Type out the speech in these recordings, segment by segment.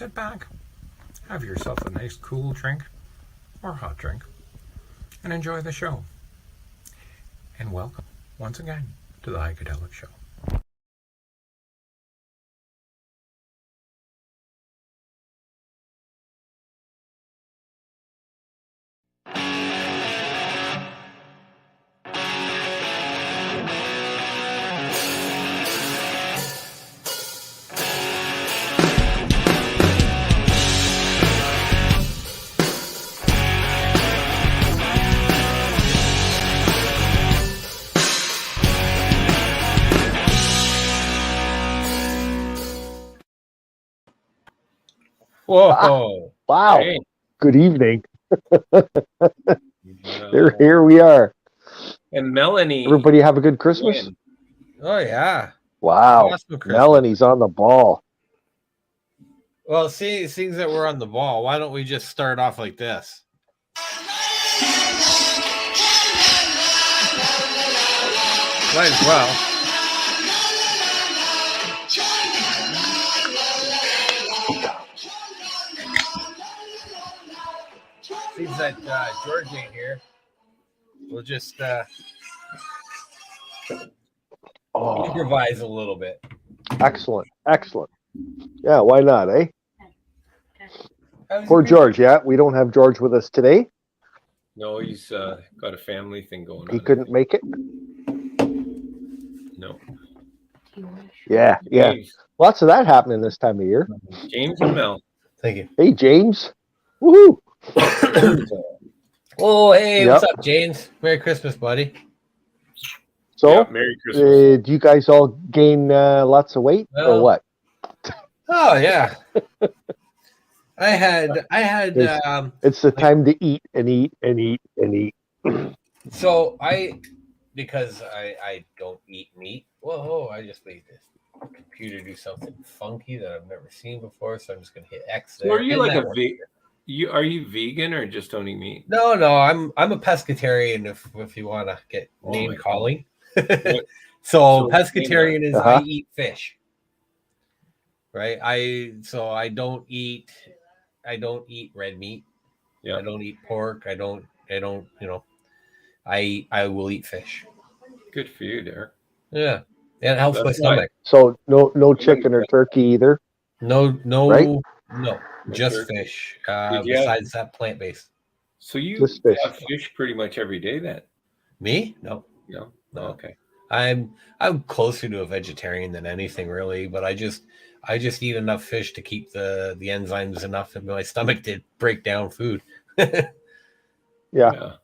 sit back, have yourself a nice cool drink or hot drink, and enjoy the show. And welcome once again to the Heikadelic Show. Whoa! Wow! Hey. Good evening. Here we are. And Melanie. Everybody have a good Christmas. Win. Oh yeah! Wow! Awesome Christmas. Melanie's on the ball. Well, seeing that we're on the ball, why don't we just start off like this? Might as well. Seems that George ain't here. We'll just improvise a little bit. Excellent. Yeah, why not, eh? Poor George, yeah. We don't have George with us today. No, he's got a family thing going on. He couldn't make it? No. Yeah. James. Lots of that happening this time of year. James and Mel. Thank you. Hey, James. Woohoo! Oh, hey, Yep. what's up, James? Merry Christmas, buddy. So, Yeah, Merry Christmas. do you guys all gain lots of weight or what? Oh yeah. I had It's the time to eat and eat and eat and eat. so because I don't eat meat. Whoa, I just made this computer do something funky that I've never seen before, so I'm just gonna hit X there. So are you like Isn't a that vegan? Are you vegan or just don't eat meat? No, I'm a pescatarian if you want to get Oh name my calling. So So pescatarian is Uh-huh. I eat fish. Right? I don't eat red meat. Yeah. I don't eat pork. I don't I will eat fish. Good for you, Derek. Yeah. It helps That's my stomach. So no chicken or turkey either. No, Right? no, just Turkey. fish. Did you have- Besides that, plant based. So you Just fish. have fish pretty much every day then? Me? No. Yeah. No. Oh, okay. I'm closer to a vegetarian than anything really, but I just eat enough fish to keep the enzymes enough in my stomach to break down food. Yeah.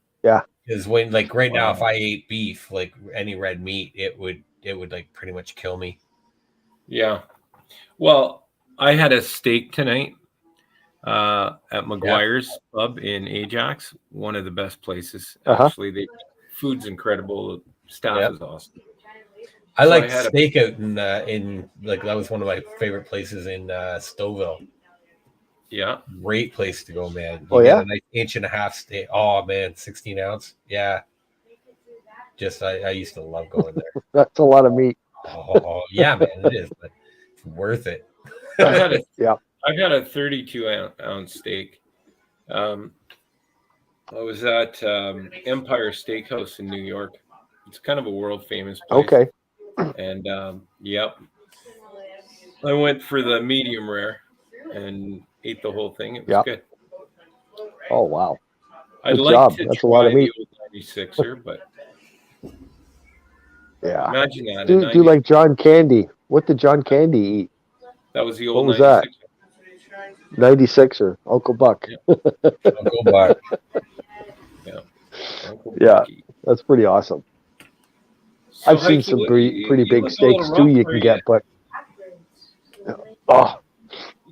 Because when like right now, Wow. if I ate beef, like any red meat, it would like pretty much kill me. Yeah. Well, I had a steak tonight at McGuire's Pub in Ajax, one of the best places. Uh-huh. Actually, the food's incredible. Staff Yeah. is awesome. I So like I had a- steak out in like that was one of my favorite places in Stouffville. Yeah. Great place to go, man. Oh, get yeah? a nice 1.5-inch steak. Oh man, 16 ounce. Yeah. Just I used to love going there. That's a lot of meat. Oh yeah, man, it is, but it's worth it. I've had a Yeah. I've had a 32-ounce steak. I was at Empire Steakhouse in New York. It's kind of a world famous place. Okay. And yep, I went for the medium rare and ate the whole thing. It was Yep. good. Oh wow. I'd Good like job. to That's a lot of try meat. the old 96er, but Yeah. imagine that. Do like John Candy. What did John Candy eat? That was the What old was that? 96er. 96er. Uncle Buck. Yeah. I'll go back. Uncle Yeah. Bucky. That's pretty awesome. So I've seen Heike, some you pretty big look a little steaks too rough you for can get, but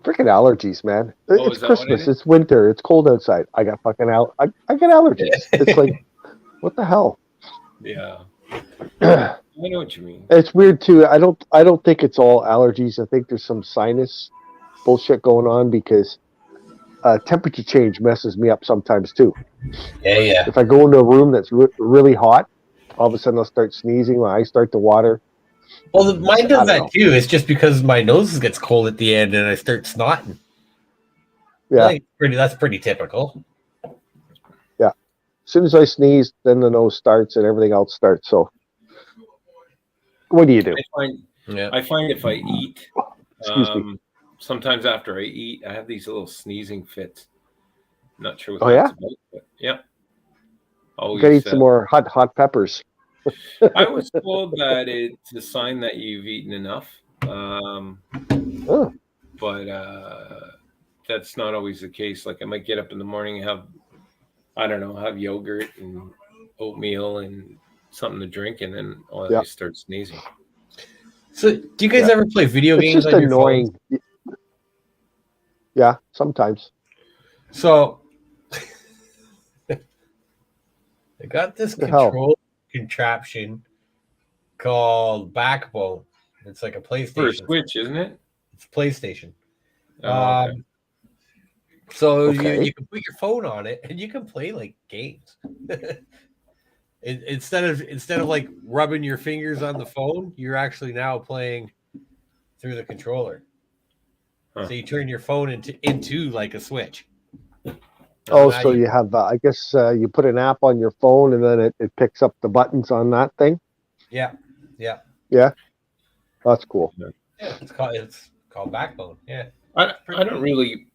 freaking allergies, man. Oh, It's is that what it Christmas. is? It's winter. It's cold outside. I got fucking I get allergies. It's like, what the hell? Yeah, It's I know what you mean. weird too. I don't think it's all allergies. I think there's some sinus bullshit going on because temperature change messes me up sometimes too. Yeah. If I go into a room that's really hot, all of a sudden I'll start sneezing. My eyes start to water. Well, mine I does don't that know. too. It's just because my nose gets cold at the end and I start snotting. Yeah. Like, that's pretty typical. As soon as I sneeze, then the nose starts and everything else starts. So, what do you do? I find if I eat, Excuse me. sometimes after I eat, I have these little sneezing fits. Not sure what Oh, that's yeah? about, but yeah. You Always. gotta eat some more hot peppers. I was told that it's a sign that you've eaten enough, Oh, but that's not always the case. Like I might get up in the morning and have yogurt and oatmeal and something to drink, and then I start sneezing. So, do you guys ever play video it's games just on your phone? annoying. Yeah, sometimes. So, I got this The hell? control contraption called Backbone. It's like a For a PlayStation. Switch, isn't it? It's PlayStation. Oh, okay. So Okay. you can put your phone on it and you can play like games. Instead of like rubbing your fingers on the phone, you're actually now playing through the controller. Huh. So you turn your phone into like a Switch. Oh, so you have, I guess you put an app on your phone and then it picks up the buttons on that thing? Yeah. That's cool. Yeah, it's called Backbone. Yeah. I don't really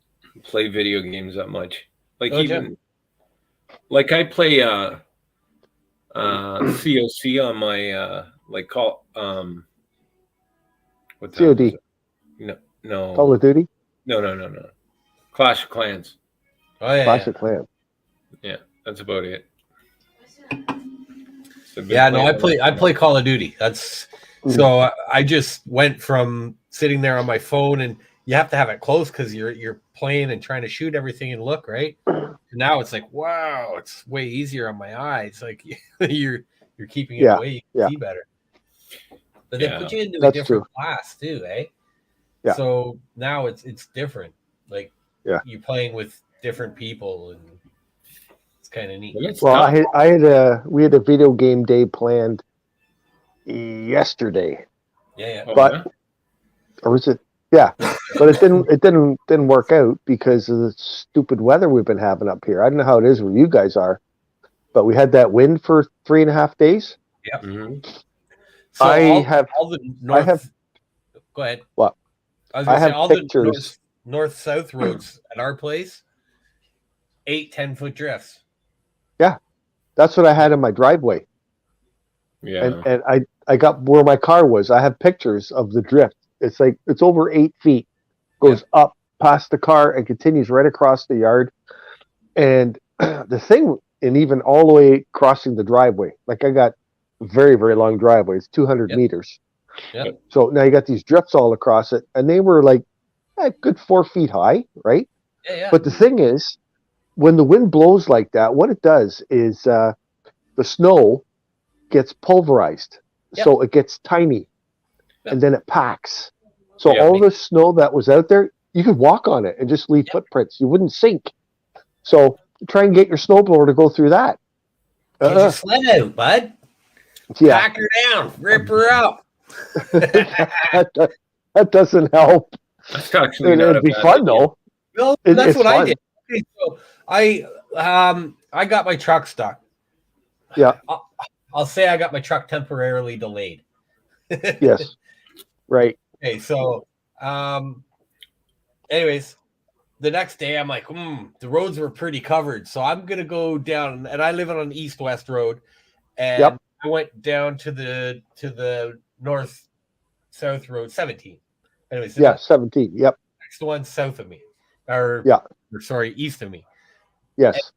play video games that much. Like I play COC on my what COD. is it? No. Call of Duty? No. Clash of Clans. Oh yeah. Clash of Clans. Yeah, that's about it. Yeah, no, I play Call of Duty. That's so I just went from sitting there on my phone, and you have to have it close because you're playing and trying to shoot everything and look right. And now it's like, wow, it's way easier on my eyes. Like you're keeping it away, you can see better. But they put you into a different class too, eh? Yeah. So now it's different. Like you're playing with different people, and it's kind of neat. Well, we had a video game day planned yesterday. Yeah. Or was it? Yeah, but it didn't work out because of the stupid weather we've been having up here. I don't know how it is where you guys are, but we had that wind for 3.5 days. Yep. Mm-hmm. So I have. Go ahead. What? I was going to say all pictures. the north-south roads at our place, 8-10 foot drifts. Yeah, that's what I had in my driveway. Yeah, and I got where my car was. I have pictures of the drift. It's like it's over 8 feet, goes up past the car and continues right across the yard. And the thing, and even all the way crossing the driveway, like I got a very, very long driveway. It's 200 meters. Yep. So now you got these drifts all across it, and they were like a good 4 feet high, right? Yeah. But the thing is, when the wind blows like that, what it does is the snow gets pulverized. So it gets tiny, and then it packs. So all the snow that was out there, you could walk on it and just leave footprints. You wouldn't sink. So try and get your snowblower to go through that. Get your sled out, bud. Yeah. Pack her down. Rip her out. that doesn't help. That's actually not It'd be fun though. No, that's what I did. Okay, so I got my truck stuck. Yeah. I'll say I got my truck temporarily delayed. Yes. Right. Okay, so anyways, the next day I'm like, the roads were pretty covered. So I'm gonna go down, and I live on an east-west road, and I went down to the north-south road, 17. Anyways, 17. Yep. Next one south of me. East of me. Yes.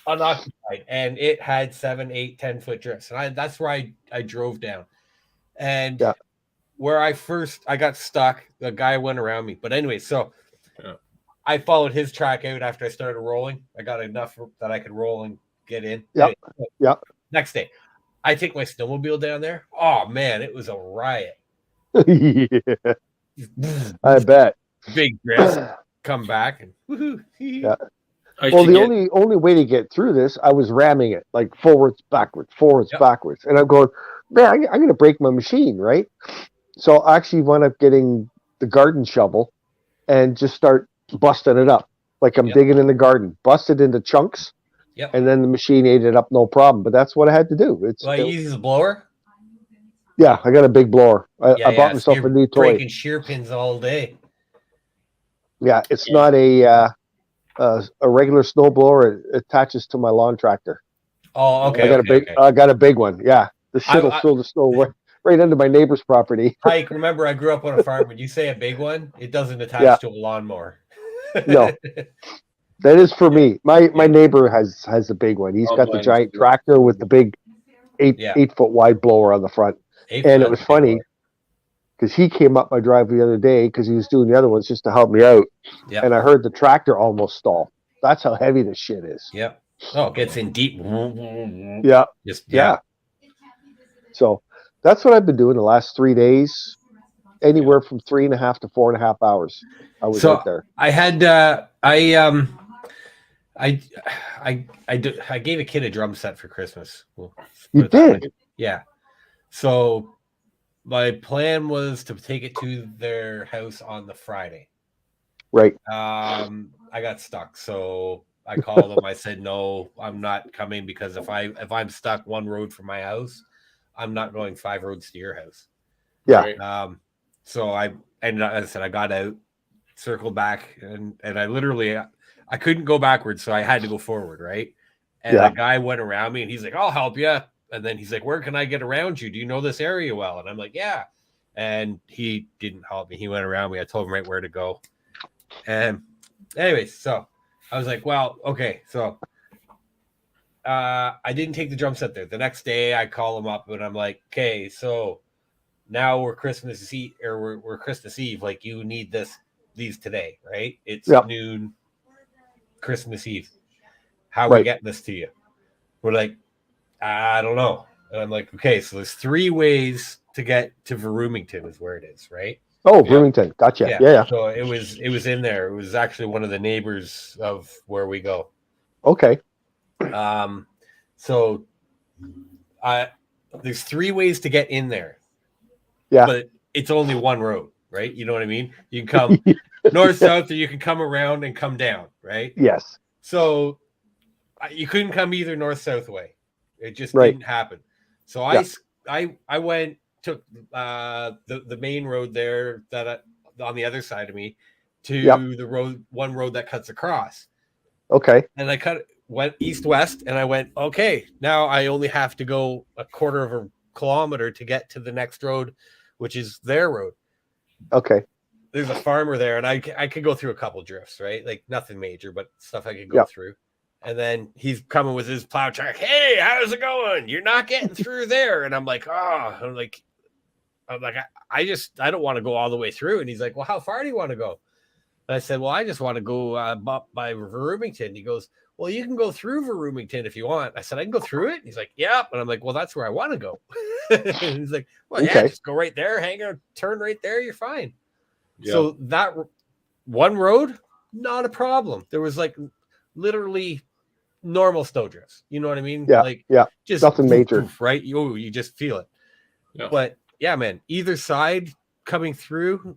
Unoccupied, and it had 7, 8, 10 foot drifts, and that's where I drove down, and where I got stuck, the guy went around me. But anyway, so I followed his track out after I started rolling. I got enough that I could roll and get in. Yep. Next day, I take my snowmobile down there. Oh man, it was a riot. Yeah. I bet. Big drifts. Come back and woohoo. Yeah. Well, the only way to get through this, I was ramming it like forwards, backwards, backwards. And I'm going, man, I'm going to break my machine, right? So I actually wound up getting the garden shovel and just start busting it up. like I'm digging in the garden, busted into chunks, Yep. and then the machine ate it up no problem. But that's what I had to do. Well, you use a blower? Yeah, I got a big blower. I bought So myself you're a new toy. breaking shear pins all day. Yeah, it's not a regular snow blower. It attaches to my lawn tractor. Oh, okay. I got a big one. Yeah, the shit will throw the snow right into my neighbor's property. Pike, remember I grew up on a farm. When you say a big one, it doesn't attach to a lawnmower. No, that is for me. My neighbor has a big one. He's got the giant tractor with the big 8 foot wide blower on the front. And it was funny because he came up my driveway the other day because he was doing the other ones just to help me out. Yep. And I heard the tractor almost stall. That's how heavy this shit is. Yep. Oh, it gets in deep. Yeah. Yeah. So that's what I've been doing the last 3 days. Anywhere from 3.5 to 4.5 hours. I was out there. I had I gave a kid a drum set for Christmas. You did? Yeah. So my plan was to take it to their house on the Friday. Right. I got stuck, so I called them. I said, "No, I'm not coming because if I'm stuck one road from my house, I'm not going 5 roads to your house." Yeah. Right? So I said I got out, circled back, and I literally I couldn't go backwards, so I had to go forward, right? And a guy went around me, and he's like, "I'll help you." And then he's like, "Where can I get around you? Do you know this area well?" And I'm like, "Yeah." And he didn't help me. He went around me. I told him right where to go. And anyways, so I was like, well, okay. So I didn't take the drum set there. The next day I call him up and I'm like, okay, so now we're Christmas Eve or we're Christmas Eve. Like you need these today, right? It's noon Christmas Eve. How are we getting this to you? We're like, I don't know. And I'm like, okay, so there's 3 ways to get to Vroomington is where it is, right? Oh, Bloomington. Gotcha. Yeah. So it was in there. It was actually one of the neighbors of where we go. Okay. So there's 3 ways to get in there. Yeah. But it's only one road, right? You know what I mean? You can come north, south, or you can come around and come down, right? Yes. So you couldn't come either north, south way. It just didn't happen. So I went, took the main road there that on the other side of me to the one road that cuts across. Okay. And I went east-west, and I went, okay, now I only have to go a quarter of a kilometer to get to the next road, which is their road. Okay. There's a farmer there, and I could go through a couple drifts, right? Like nothing major, but stuff I could go through. And then he's coming with his plow truck. Hey, how's it going? You're not getting through there. And I'm like, I don't want to go all the way through. And he's like, well, how far do you want to go? And I said, well, I just want to go up by Vroomington. He goes, well, you can go through Vroomington if you want. I said, I can go through it. And he's like, yeah. And I'm like, well, that's where I want to go. And he's like, well, just go right there, hang out, turn right there. You're fine. Yeah. So that one road, not a problem. There was like literally normal snow drifts. You know what I mean? Yeah. Just nothing major. Right? You just feel it. Yeah. But yeah, man, either side coming through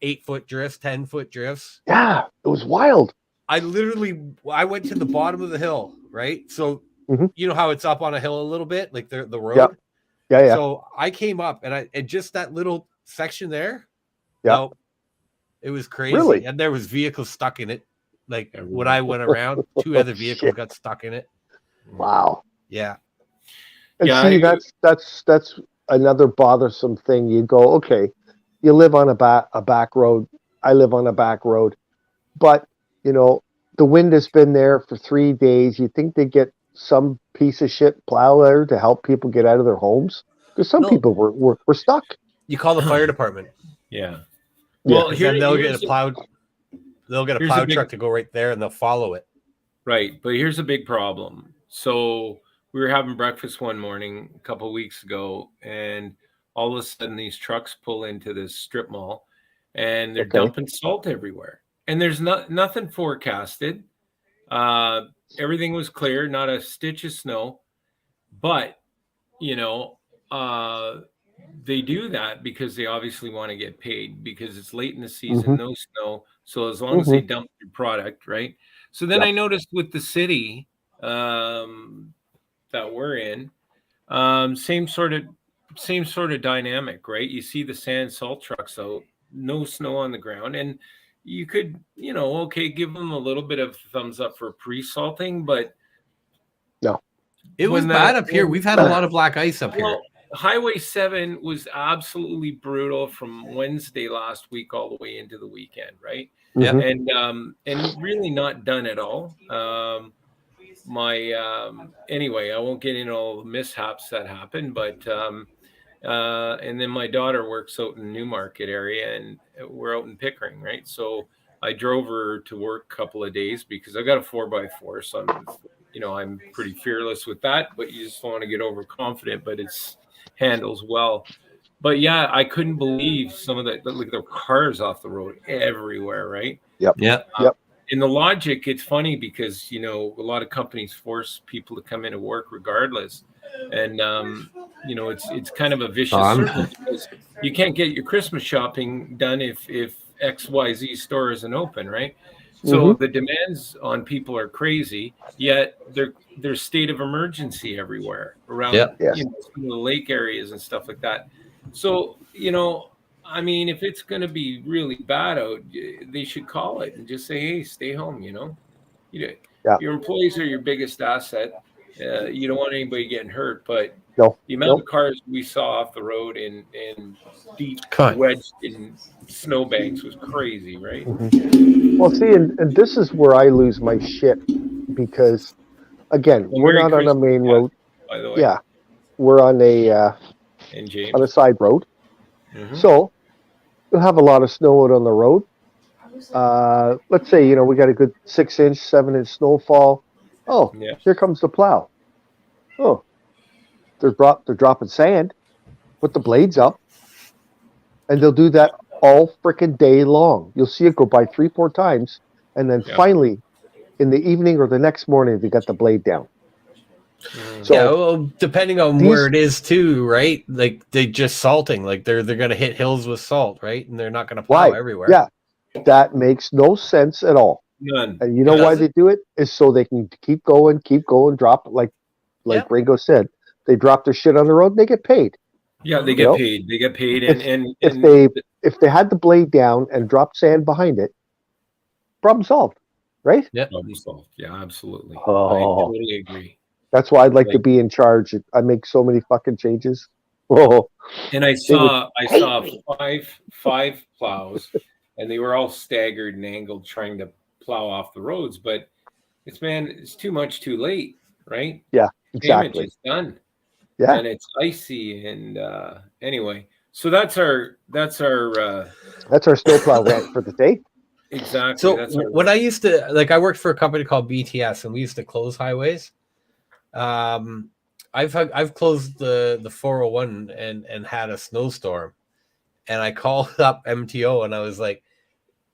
8-foot drifts, 10-foot drifts. Yeah, it was wild. I went to the bottom of the hill, right? So you know how it's up on a hill a little bit, like the road. Yeah. So I came up and just that little section there. Yeah. No, it was crazy. Really? And there was vehicles stuck in it. Like when I went around, 2 other vehicles got stuck in it. Wow. Yeah. And see, that's another bothersome thing. You go, okay, you live on a back road. I live on a back road, but you know the wind has been there for 3 days. You think they get some piece of shit plow there to help people get out of their homes? Because some people were stuck. You call the fire department. Yeah. Well, they'll get a plow truck to go right there, and they'll follow it. Right, but here's a big problem. So we were having breakfast one morning a couple of weeks ago, and all of a sudden these trucks pull into this strip mall, and they're dumping salt everywhere. And there's nothing forecasted. Everything was clear, not a stitch of snow. But, they do that because they obviously want to get paid because it's late in the season, no snow. So as long as they dump your product, right? So then Yep. I noticed with the city that we're in, same sort of dynamic, right? You see the sand salt trucks out, no snow on the ground, and you could, okay, give them a little bit of thumbs up for pre-salting, but No. It was bad up here. We've had a lot of black ice up here. well, Highway 7 was absolutely brutal from Wednesday last week all the way into the weekend, right? Yeah. And really not done at all. Anyway, I won't get into all the mishaps that happened, but and then my daughter works out in Newmarket area, and we're out in Pickering, right? So I drove her to work a couple of days because I got a 4x4, so I'm pretty fearless with that, but you just want to get overconfident, but it's handles well. But yeah, I couldn't believe some of the cars off the road everywhere, right? Yep. Yeah. In the logic, it's funny because a lot of companies force people to come into work regardless, and it's kind of a vicious circle because you can't get your Christmas shopping done if XYZ store isn't open, right? So the demands on people are crazy, yet there's state of emergency everywhere around some of the lake areas and stuff like that. So I mean, if it's going to be really bad out, they should call it and just say, "Hey, stay home." Your employees are your biggest asset. You don't want anybody getting hurt, but the amount of cars we saw off the road and deep wedged in snowbanks was crazy, right? Well, see, and this is where I lose my shit because, again, we're not on a main road. By the way. Yeah, we're on a side road. So you'll have a lot of snow out on the road. Let's say we got a good 6-inch, 7-inch snowfall. Oh, here comes the plow. Oh, they're dropping sand. Put the blades up, and they'll do that all freaking day long. You'll see it go by 3-4 times, and then finally, in the evening or the next morning, they got the blade down. So depending on where it is too, right? Like they just salting, like they're going to hit hills with salt, right? And they're not going to plow everywhere. Yeah, that makes no sense at all. None. And you know why they do it? Is so they can keep going, drop like Ringo said. They drop their shit on the road, and they get paid. Yeah, they get paid. They get paid, and if they had the blade down and dropped sand behind it, problem solved, right? Yeah, problem solved. Yeah, absolutely. Oh. I totally agree. That's why I'd like to be in charge. I make so many fucking changes. Oh. And I saw five plows, and they were all staggered and angled, trying to plow off the roads. But it's too much, too late, right? Yeah, exactly. Damage is done. Yeah, and it's icy. And anyway, so that's our snowplow rant for the day. Exactly. So when I used to I worked for a company called BTS, and we used to close highways. I've closed the 401 and had a snowstorm, and I called up MTO and I was like,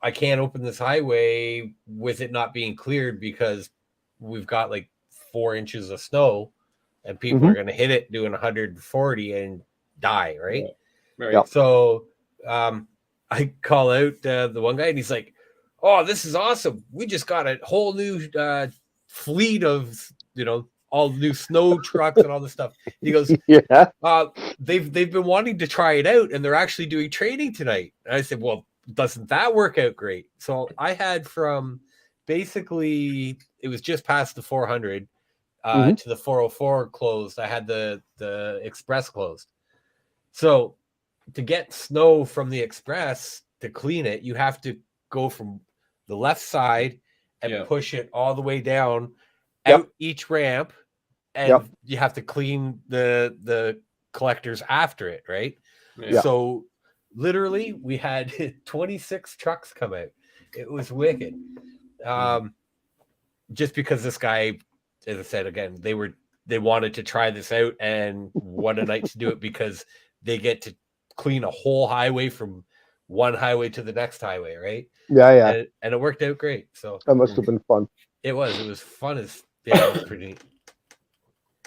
I can't open this highway with it not being cleared because we've got 4 inches of snow, and people are going to hit it doing 140 and die, right? Right. Yep. So I call out the one guy, and he's like, "Oh, this is awesome! We just got a whole new fleet of all new snow trucks and all this stuff." He goes, "Yeah, they've been wanting to try it out, and they're actually doing training tonight." And I said, "Well, doesn't that work out great?" So I had from basically it was just past the 400 to the 404 closed. I had the express closed. So to get snow from the express to clean it, you have to go from the left side and push it all the way down out each ramp, and you have to clean the collectors after it, right? So literally we had 26 trucks come out. It was wicked. Just because this guy, as I said again, they wanted to try this out, and what a night to do it, because they get to clean a whole highway from one highway to the next highway, right? Yeah. And it worked out great. So that must have been fun. It was fun as it was pretty neat.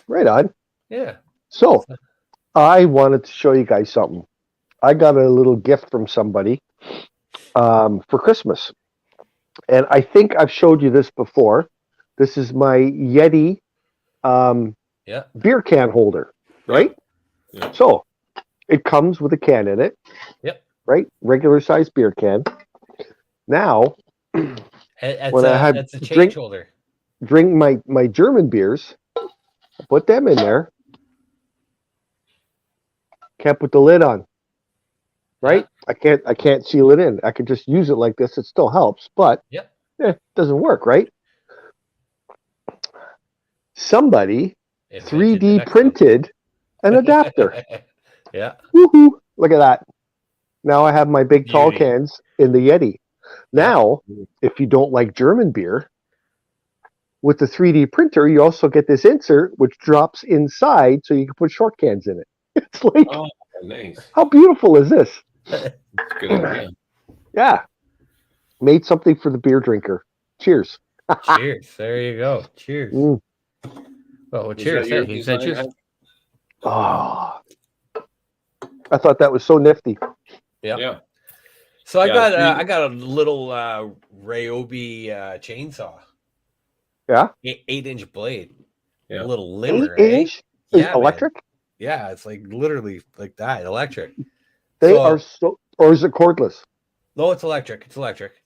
Right on. Yeah. So I wanted to show you guys something. I got a little gift from somebody for Christmas. And I think I've showed you this before. This is my Yeti Yeah. beer can holder, right? Yeah. So it comes with a can in it. Yep. Right? Regular size beer can. Now, when I had That's a change holder. drink my German beers, I put them in there. Can't put the lid on. Right? Yeah. I can't seal it in. I can just use it like this. It still helps, but Yep. it doesn't work, right? Somebody Invented the 3D next one. printed an adapter. Yeah. Woohoo! Look at that. Now I have my big tall Beauty. cans in the Yeti. Yeah. Now, if you don't like German beer, with the 3D printer, you also get this insert which drops inside so you can put short cans in it. It's like, Oh, nice. how beautiful is this? That's a good idea. Yeah. Made something for the beer drinker. Cheers. Cheers. There you go. Cheers. Mm. Well, Was cheers. that your Hey, is that design, just Oh, I thought that was so nifty. Yeah. So I Yeah, got a little Ryobi chainsaw. Yeah. 8-inch blade. Yeah. A little 8 limber, inch eh? is Yeah, electric. man. Yeah, it's like literally like that, electric. They are so, or is it cordless? No, it's electric. It's electric.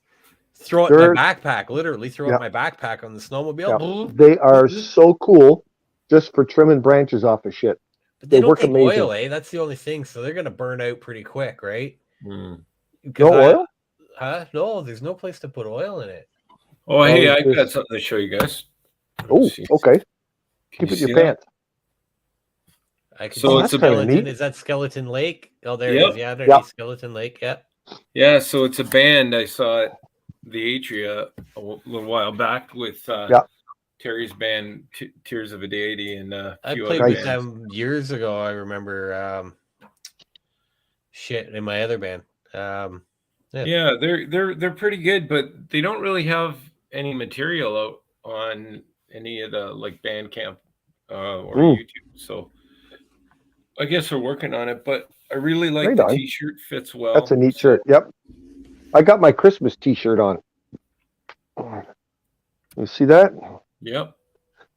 Throw it in They're- my backpack. Literally throw it in my backpack on the snowmobile. Yeah. They are so cool just for trimming branches off of shit. But they don't work take amazing. oil, eh? That's the only thing. So they're gonna burn out pretty quick, right? Mm. No oil? Huh? No, there's no place to put oil in it. Oh, hey, I there's- got something to show you guys. Oh, See. okay. Can Keep it you in your see that? pants. I can So see it's a kinda Skeleton. neat. Is that Skeleton Lake? Oh, there Yep. it is. Yeah, underneath Skeleton Lake. Yeah. Yeah, so it's a band I saw at the Atria a little while back with Terry's band, Tears of a Deity, and a I few played other with bands. them years ago. I remember in my other band. Yeah, they're pretty good, but they don't really have any material out on any of the like Bandcamp or YouTube. So I guess they're working on it, but I really like Right the on. t-shirt, fits well. That's a neat shirt. Yep. I got my Christmas t-shirt on. You see that? Yep.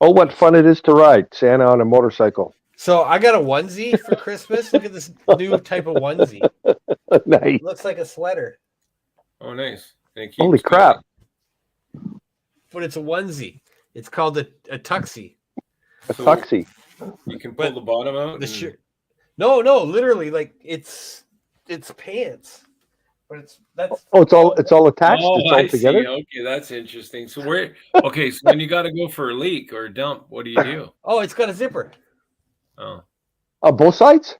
Oh, what fun it is to ride Santa on a motorcycle. So I got a onesie for Christmas. Look at this new type of onesie. Nice. It looks like a sweater, Oh, nice. And it keeps Holy crap. but it's a onesie. It's called a tuxie. A So tuxie. you can pull the bottom out. The and- shirt. No, literally, like it's pants, but that's Oh, it's all attached. Oh, It's all I together. see. Okay, that's interesting. So okay, so when you got to go for a leak or a dump, what do you do? oh, it's got a zipper. Oh, Both sides,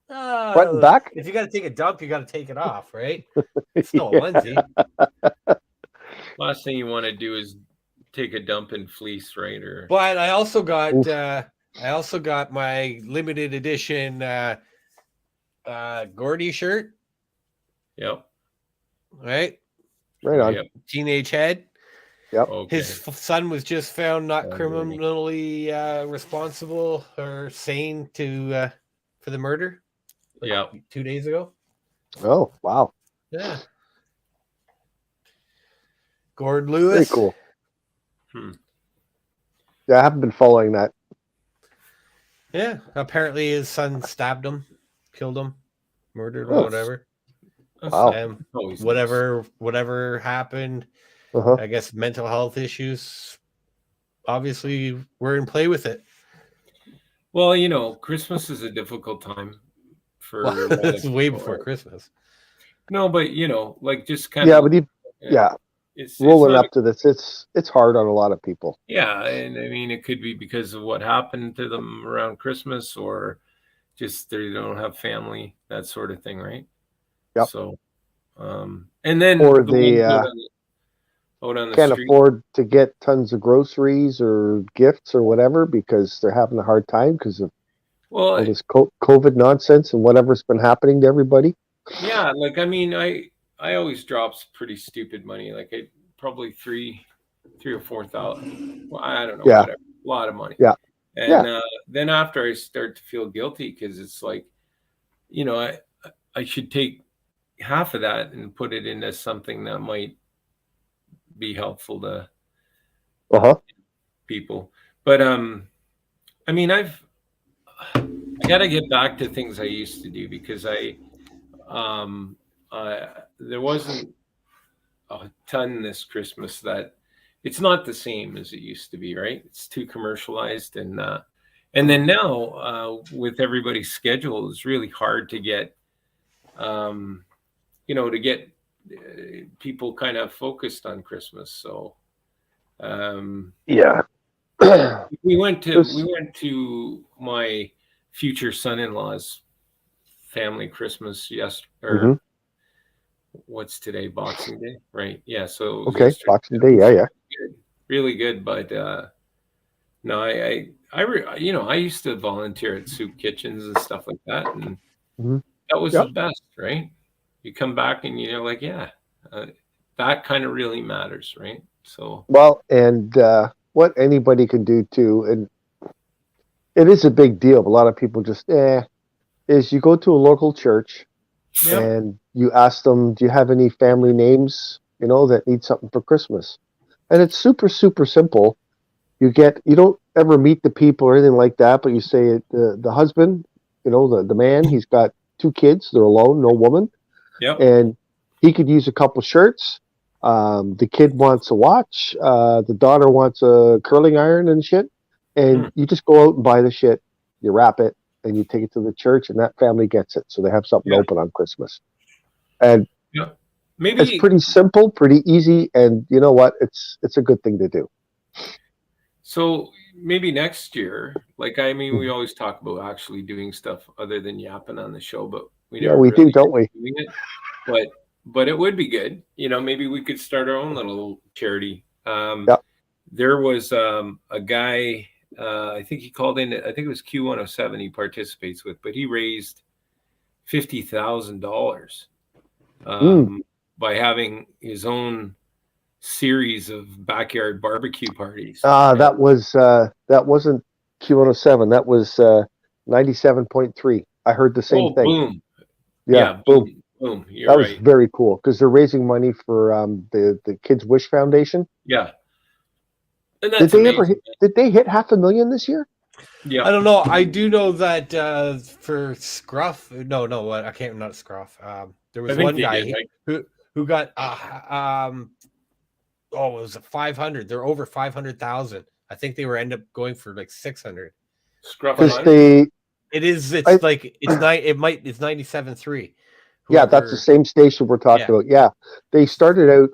front and back. If you got to take a dump, you got to take it off, right? It's still Yeah. a onesie. last thing you want to do is take a dump in fleece, right? Or But I also got Oof. my limited edition Gordy shirt, yep. right? Right on. Yep. Teenage head. Okay. His son was just found not Oh, really? criminally responsible or sane for the murder. Yeah. 2 days ago. Oh, wow. Yeah. Gord Very Lewis. cool. Hmm. Yeah, I haven't been following that. Yeah. Apparently his son stabbed him, killed him, murdered Oh. or whatever. That's Wow. always nice. Whatever happened. Uh-huh. I guess mental health issues. Obviously, we're in play with it. Well, Christmas is a difficult time for. Well, a lot of it's way people. before Christmas. No, but like just kind Yeah, of. but It's rolling not up to this, it's hard on a lot of people. Yeah, and I mean, it could be because of what happened to them around Christmas, or just they don't have family, that sort of thing, right? Yep. So, and then Or the they ones out on the can't street. afford to get tons of groceries or gifts or whatever because they're having a hard time because of all Well, this COVID nonsense and whatever's been happening to everybody. yeah, like I mean, I always drops pretty stupid money, like I probably three or 4,000. Well, I don't know, Yeah. whatever, a lot of money. Yeah. And then after I start to feel guilty because it's like, I should take half of that and put it into something that might be helpful to Uh-huh. people. But I mean, I got to get back to things I used to do because um, there wasn't a ton this Christmas that it's not the same as it used to be, right? It's too commercialized, and then now with everybody's schedule, it's really hard to get, to get people kind of focused on Christmas. So Yeah. we went This- to my future son-in-law's family Christmas or Mhm. what's today, Boxing Day, right? Yeah, so it was Okay, yesterday. Boxing Day. Yeah. Really good, but no, I used to volunteer at soup kitchens and stuff like that, and Mhm. that was Yep. the best, right? You come back and you're like, yeah, that kind of really matters, right? So Well, and what anybody can do too, and it is a big deal. But a lot of people just is you go to a local church yeah, and you ask them, do you have any family names, that need something for Christmas? And it's super, super simple. You don't ever meet the people or anything like that, but you say the husband, the man, he's got 2 kids, they're alone, no woman, yeah, and he could use a couple shirts. The kid wants a watch. The daughter wants a curling iron and shit. And you just go out and buy the shit, you wrap it, and you take it to the church, and that family gets it. So they have something yeah, open on Christmas. And yeah. it's Maybe pretty simple, pretty easy, and you know what? It's a good thing to do. so. Maybe next year, like I mean, we Mhm. always talk about actually doing stuff other than yapping on the show, but we Yeah, never we do, really don't we? doing it. But it would be good. Maybe we could start our own little charity. Yeah. There was a guy, I think he called in, I think it was Q107 he participates with, but he raised $50,000 Mm. by having his own series of backyard barbecue parties. That wasn't Q107. That was 97.3. I heard the same Oh, thing. boom. Yeah, Yeah, boom. boom. You're That was right. very cool because they're raising money for the Kids Wish Foundation. Yeah. And Did that's they ever amazing. did they hit 500,000 this year? Yeah. I don't know. I do know that for Scruff, what I can't, not Scruff. There I was think one they guy did, right? who got it was 500. They're over 500,000. I think they were end up going for like 600. Scruff Because Fund. it's 97.3. yeah, that's the same station we're talking about. Yeah, they started out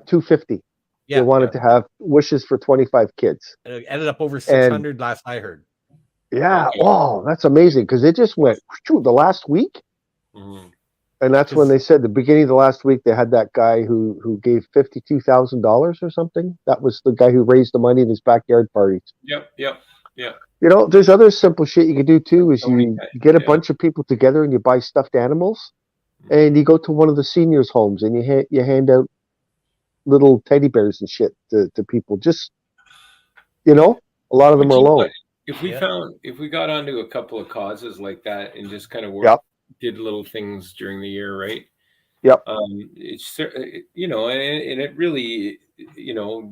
250. Yeah, They wanted to have wishes for 25 kids. it ended up over 600 last I heard. Yeah, Okay. oh, that's amazing because it just went the last week. Mhm. And that's when they said the beginning of the last week they had that guy who gave $52,000 or something. That was the guy who raised the money in his backyard parties. Yep. There's other simple shit you can do too. Is you get a Yeah. bunch of people together and you buy stuffed animals, and you go to one of the seniors' homes and you hand out little teddy bears and shit to people. Just a lot of them But are you know alone. what? If we got onto a couple of causes like that and just kind of Yep. did little things during the year, right? Yep. It's and it really, it'll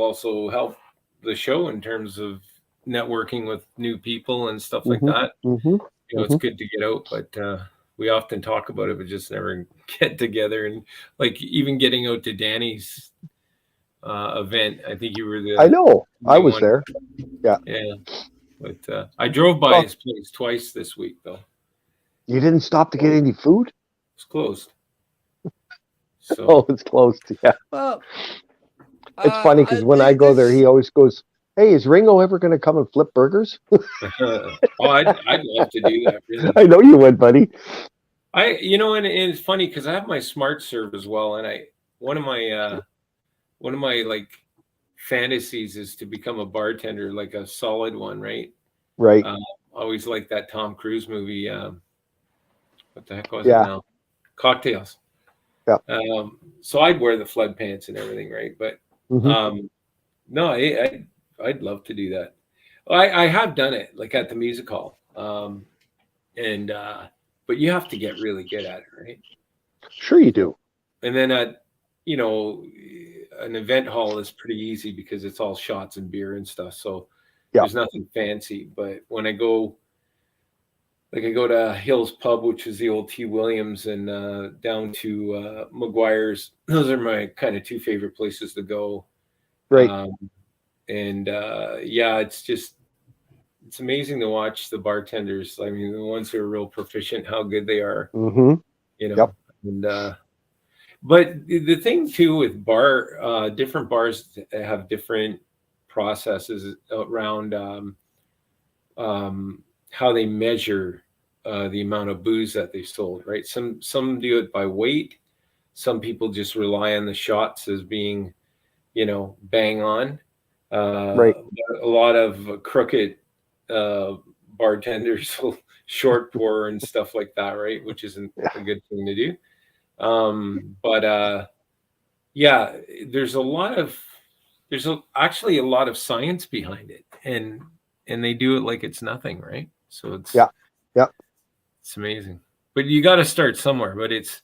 also help the show in terms of networking with new people and stuff like that. It's good to get out, but we often talk about it, but just never get together. And like even getting out to Danny's event, I think you were I know. I was one. there. Yeah. But I drove by his place twice this week, though. You didn't stop to get any food? It's closed. So Oh, it's closed. Yeah. Well, It's funny because when I go there, he always goes, "Hey, is Ringo ever going to come and flip burgers?" I'd love to do that. Really. I know you would, buddy. And it's funny because I have my smart serve as well, and one of my like fantasies is to become a bartender, like a solid one, right? Right. Always like that Tom Cruise movie. What the heck was Yeah. it now? Cocktails. Yeah. So I'd wear the flood pants and everything, right? But no, I'd love to do that. I have done it, like at the music hall, but you have to get really good at it, right? Sure you do. And then you know, an event hall is pretty easy because it's all shots and beer and stuff. So Yeah. there's nothing fancy. But when I go, like I go to Hill's Pub, which is the old T. Williams, and down to McGuire's. Those are my kind of two favorite places to go. Right. And yeah, it's amazing to watch the bartenders. I mean, the ones who are real proficient, how good they are. Mm-hmm. You know, Yep. and but the thing too with different bars have different processes around how they measure the amount of booze that they sold, right? Some do it by weight. Some people just rely on the shots as being, bang on. Right. A lot of crooked bartenders will short pour and stuff like that, right? Which isn't a good thing to do. But yeah, actually a lot of science behind it, and they do it like it's nothing, right? So it's it's amazing. But you got to start somewhere. But it's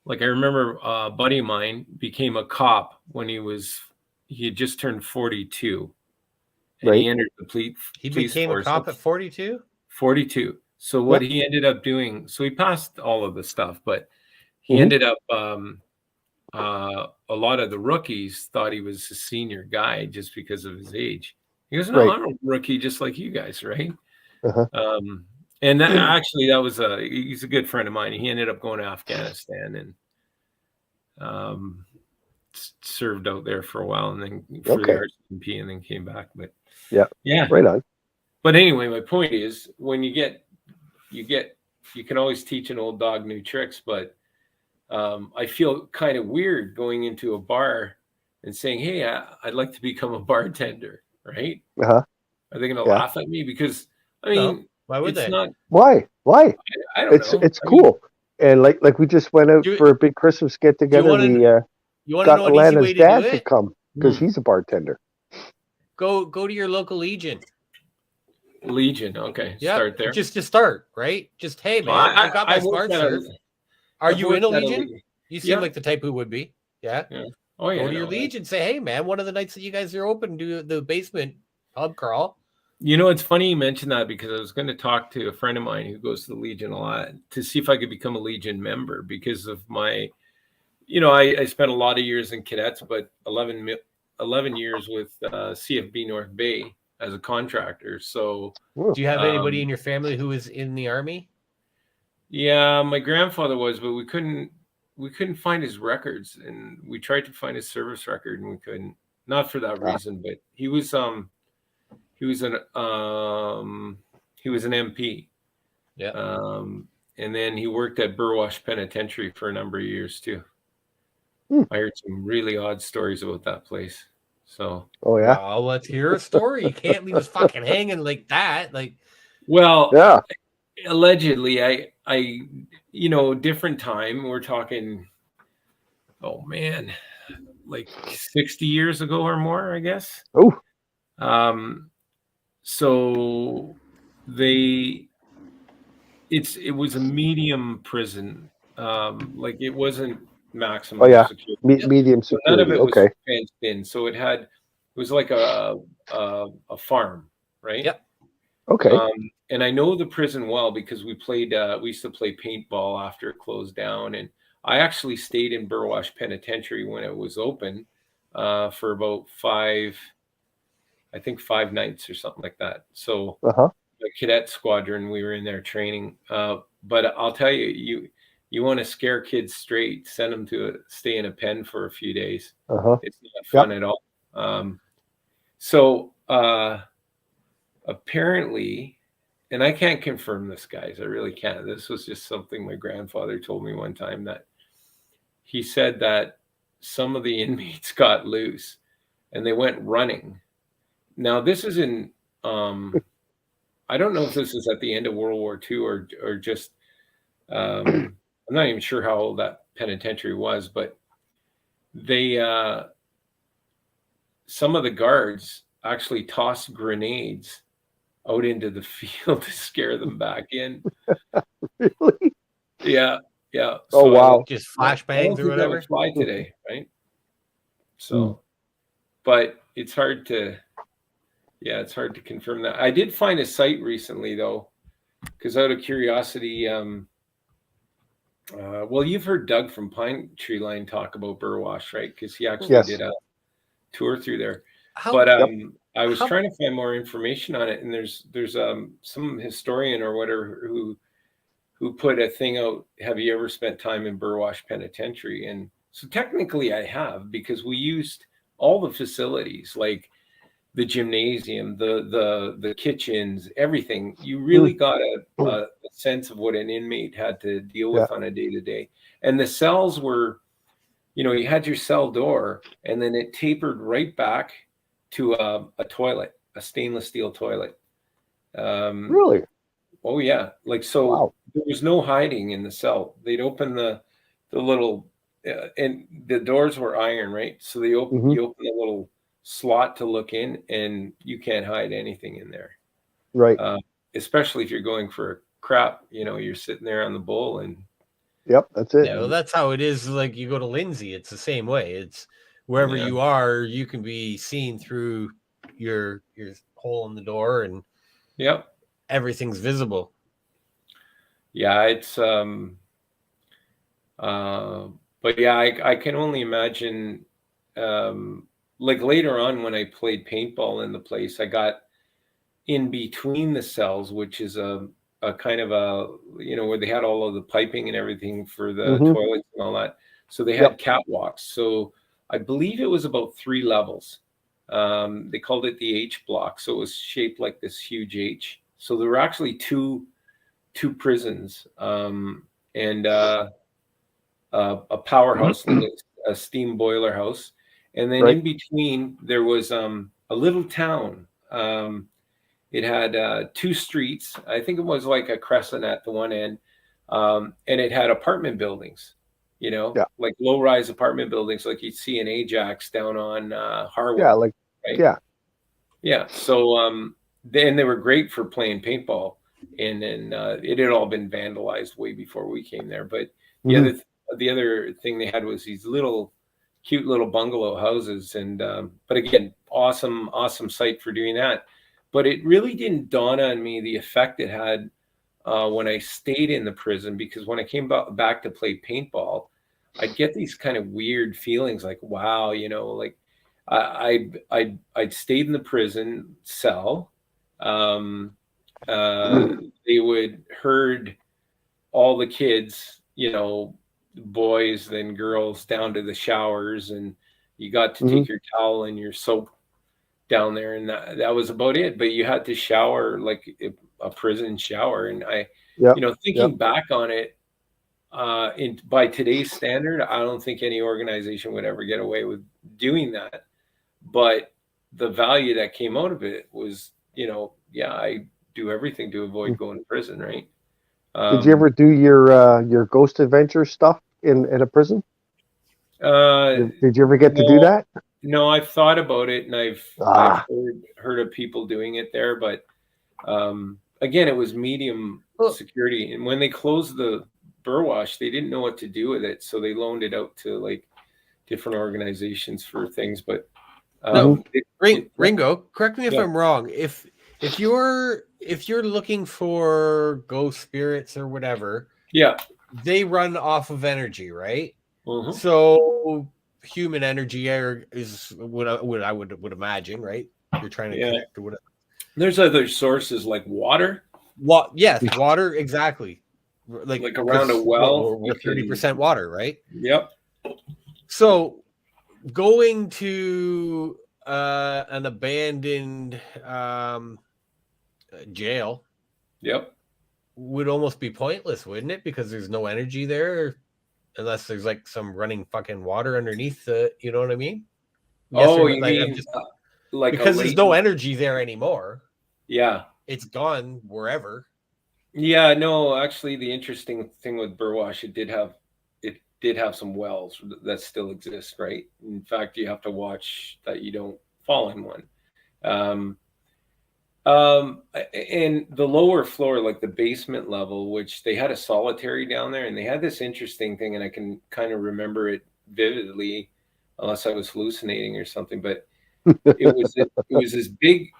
like I remember a buddy of mine became a cop when he had just turned 42, and he entered the police. He became force a cop at 42. 42. So what he ended up doing, so he passed all of the stuff, but he Mhm. ended up a lot of the rookies thought he was a senior guy just because of his age. He goes, "No, Right. I'm a rookie just like you guys, right?" Uh-huh. And that, actually, he's a good friend of mine. He ended up going to Afghanistan and served out there for a while, and then for the RCMP, and then came back. But yeah, Right on. But anyway, my point is, when you can always teach an old dog new tricks, but I feel kind of weird going into a bar and saying, "Hey, I'd like to become a bartender," right? Uh-huh. Are they going to laugh at me? Because I mean, why would it's they? not. Why? I don't know. It's cool. And like we just went out for a big Christmas get together. We you want to got know an easy Alana's way to dad do to it? come because he's a bartender. Go to your local Legion. Legion, okay. Yeah, start there. Just to start, right? Just, hey man, I've got my smart serve. Are you in a Legion? You seem like the type who would be. Yeah. Oh yeah. Go to your Legion. Say, hey man, one of the nights that you guys are open, do the basement pub crawl. You know, it's funny you mentioned that because I was going to talk to a friend of mine who goes to the Legion a lot to see if I could become a Legion member because of my, I spent a lot of years in cadets, but 11 years with CFB North Bay as a contractor. So do you have anybody in your family who is in the Army? Yeah, my grandfather was, but we couldn't find his records, and we tried to find his service record and we couldn't. Not for that reason, but he was an MP. Yeah. And then he worked at Burwash Penitentiary for a number of years too. I heard some really odd stories about that place. So, well, let's hear a story. You can't leave us fucking hanging like that. Like, well, allegedly, I different time. We're talking, oh man, like 60 years ago or more, I guess. So it was a medium prison. Like it wasn't maximum security. Medium security. None of it was fenced in. So it was like a farm, right? Yep. Okay. And I know the prison well because we used to play paintball after it closed down. And I actually stayed in Burwash Penitentiary when it was open for about 5 nights or something like that. So the cadet squadron, we were in there training. But I'll tell you, you want to scare kids straight, send them to stay in a pen for a few days. It's not fun at all. So apparently, and I can't confirm this, guys, I really can't. This was just something my grandfather told me one time, that he said that some of the inmates got loose and they went running. Now, this is in, I don't know if this is at the end of World War II or just, I'm not even sure how old that penitentiary was, but they, some of the guards actually tossed grenades out into the field to scare them back in. Really? Yeah. Yeah. Oh, So wow. Just I flashbangs don't or think that whatever. would fly today, right? So, but it's hard to, yeah, it's hard to confirm that. I did find a site recently though, because out of curiosity, well, you've heard Doug from Pine Tree Line talk about Burwash, right? Because he actually Yes. did a tour through there. How But Yep. I was How- trying to find more information on it, and there's some historian or whatever who put a thing out. Have you ever spent time in Burwash Penitentiary? And so technically, I have, because we used all the facilities, like the gymnasium, the kitchens, everything. You really got a sense of what an inmate had to deal Yeah. with on a day to day. And the cells were, you had your cell door, and then it tapered right back to a toilet, a stainless steel toilet. Really? Oh yeah, like so. Wow. There was no hiding in the cell. They'd open the little, and the doors were iron, right? So Hmm. you open the little slot to look in, and you can't hide anything in there. Right. Uh, Especially if you're going for a crap, you're sitting there on the bowl, and Yep. That's it. Yeah, well, that's how it is. Like you go to Lindsay, it's the same way. It's wherever yeah, you are, you can be seen through your hole in the door, and yep, everything's visible. yeah. It's but yeah, I can only imagine. Like later on when I played paintball in the place, I got in between the cells, which is a kind of where they had all of the piping and everything for the Hmm. toilets and all that. So they Yep. had catwalks. So I believe it was about 3 levels. They called it the H block. So it was shaped like this huge H. So there were actually two prisons, and a powerhouse, like a steam boiler house. And then Right. in between, there was a little town. It had 2 streets. I think it was like a crescent at the one end. And it had apartment buildings, Yeah. like low-rise apartment buildings like you'd see in Ajax down on Yeah. Harwell, Like, right? yeah. Yeah. So then they were great for playing paintball. And then it had all been vandalized way before we came there. But the Hmm. other thing they had was these cute little bungalow houses. And but again, awesome site for doing that. But it really didn't dawn on me the effect it had when I stayed in the prison, because when I came back to play paintball, I'd get these kind of weird feelings like, wow, like I'd stayed in the prison cell. Um, they would herd all the kids, boys then girls, down to the showers, and you got to Hmm. take your towel and your soap down there, and that was about it. But you had to shower like a prison shower, and Yep. thinking back on it, by today's standard, I don't think any organization would ever get away with doing that. But the value that came out of it was, yeah, I do everything to avoid going to prison, right? Did you ever do your ghost adventure stuff in a prison? Did you ever get to do No, that? no, I've thought about it, and I've Ah. heard of people doing it there, but again, it was medium Well- security, and when they closed the Burwash, they didn't know what to do with it, so they loaned it out to like different organizations for things. But No, it- Ringo, correct me if Yeah. I'm wrong. If you're looking for ghost spirits or whatever, yeah, they run off of energy, right? mhm. So human energy is what I would imagine, right? You're trying to Yeah. connect to whatever. There's other sources like water, What? Yes, water, exactly. like around a well. We're 30% water, right? Yep. So going to an abandoned jail Yep. would almost be pointless, wouldn't it? Because there's no energy there, unless there's like some running fucking water underneath the. You know what I mean? Yes Oh, or no? you Like, mean like because a there's lake? no energy there anymore. Yeah. It's gone wherever. Yeah, no, actually the interesting thing with Burwash, it did have some wells that still exist, right? In fact, you have to watch that you don't fall in one. Um, And the lower floor, like the basement level, which they had a solitary down there, and they had this interesting thing, and I can kind of remember it vividly, unless I was hallucinating or something. But it was this big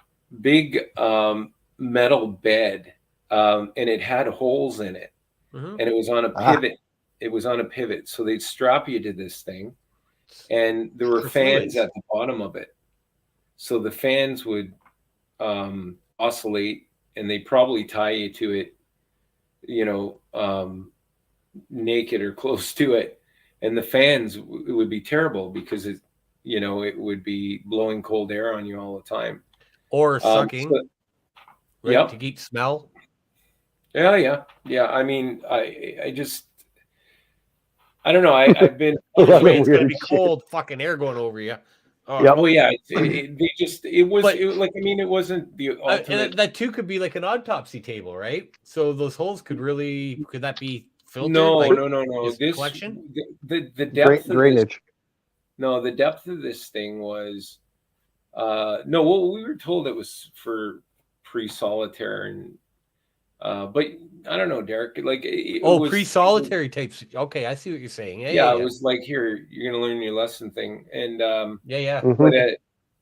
metal bed, and it had holes in it, Mhm. and it was on a pivot. It was on a pivot, so they'd strap you to this thing, and there were For fans fluids. at the bottom of it. So the fans would oscillate, and they probably tie you to it, you know, naked or close to it. And the fans, it would be terrible because it would be blowing cold air on you all the time. Or sucking, So, right? yep. To keep smell. Yeah. I mean, I don't know. I've been. A lot of Wait, it's gonna weird be shit. cold fucking air going over you. Yep. Oh yeah, it was But- like, I mean, it wasn't the ultimate. And that too could be like an autopsy table, right? So those holes could that be filtered? No, like no. is This collection? the depth of this. Drainage. No, the depth of this thing was no. Well, we were told it was for pre-solitaire, and but I don't know, Derek. Like it was Pre-solitary tapes. Okay, I see what you're saying. Yeah, it was like, here, you're gonna learn your lesson thing, and Yeah. Mhm. but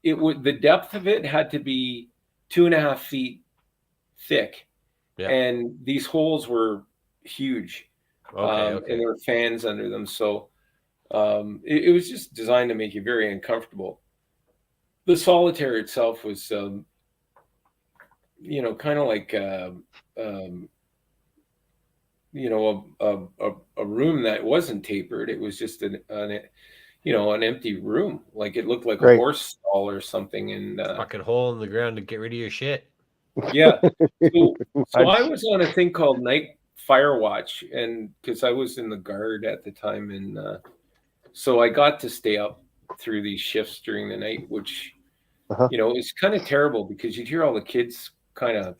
it would the depth of it had to be 2.5 feet thick, Yeah. and these holes were huge. Okay. And there were fans under them, so it was just designed to make you very uncomfortable. The solitaire itself was, kind of like, a room that wasn't tapered. It was just an empty room. Like, it looked like a Right. horse stall or something. And Fucking hole in the ground to get rid of your shit. yeah, so I was on a thing called Night Fire Watch, and because I was in the guard at the time, and so I got to stay up through these shifts during the night, which it's kind of terrible because you'd hear all the kids kind of,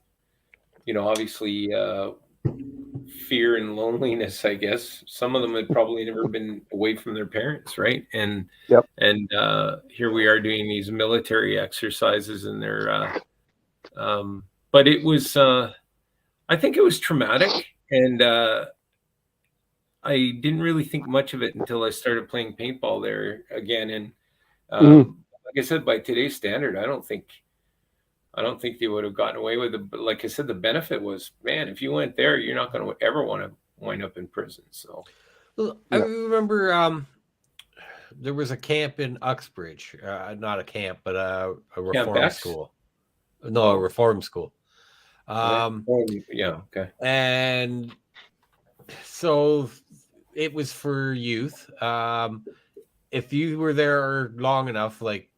obviously fear and loneliness, I guess. Some of them had probably never been away from their parents, right? And Yep. and here we are doing these military exercises, and they're but it was I think it was traumatic, and I didn't really think much of it until I started playing paintball there again. And like I said, by today's standard, I don't think they would have gotten away with it. But like I said, the benefit was, man, if you went there, you're not going to ever want to wind up in prison. So I remember there was a camp in Uxbridge, not a camp, but a reform X? school. No, a reform school. Okay. And so it was for youth. If you were there long enough, like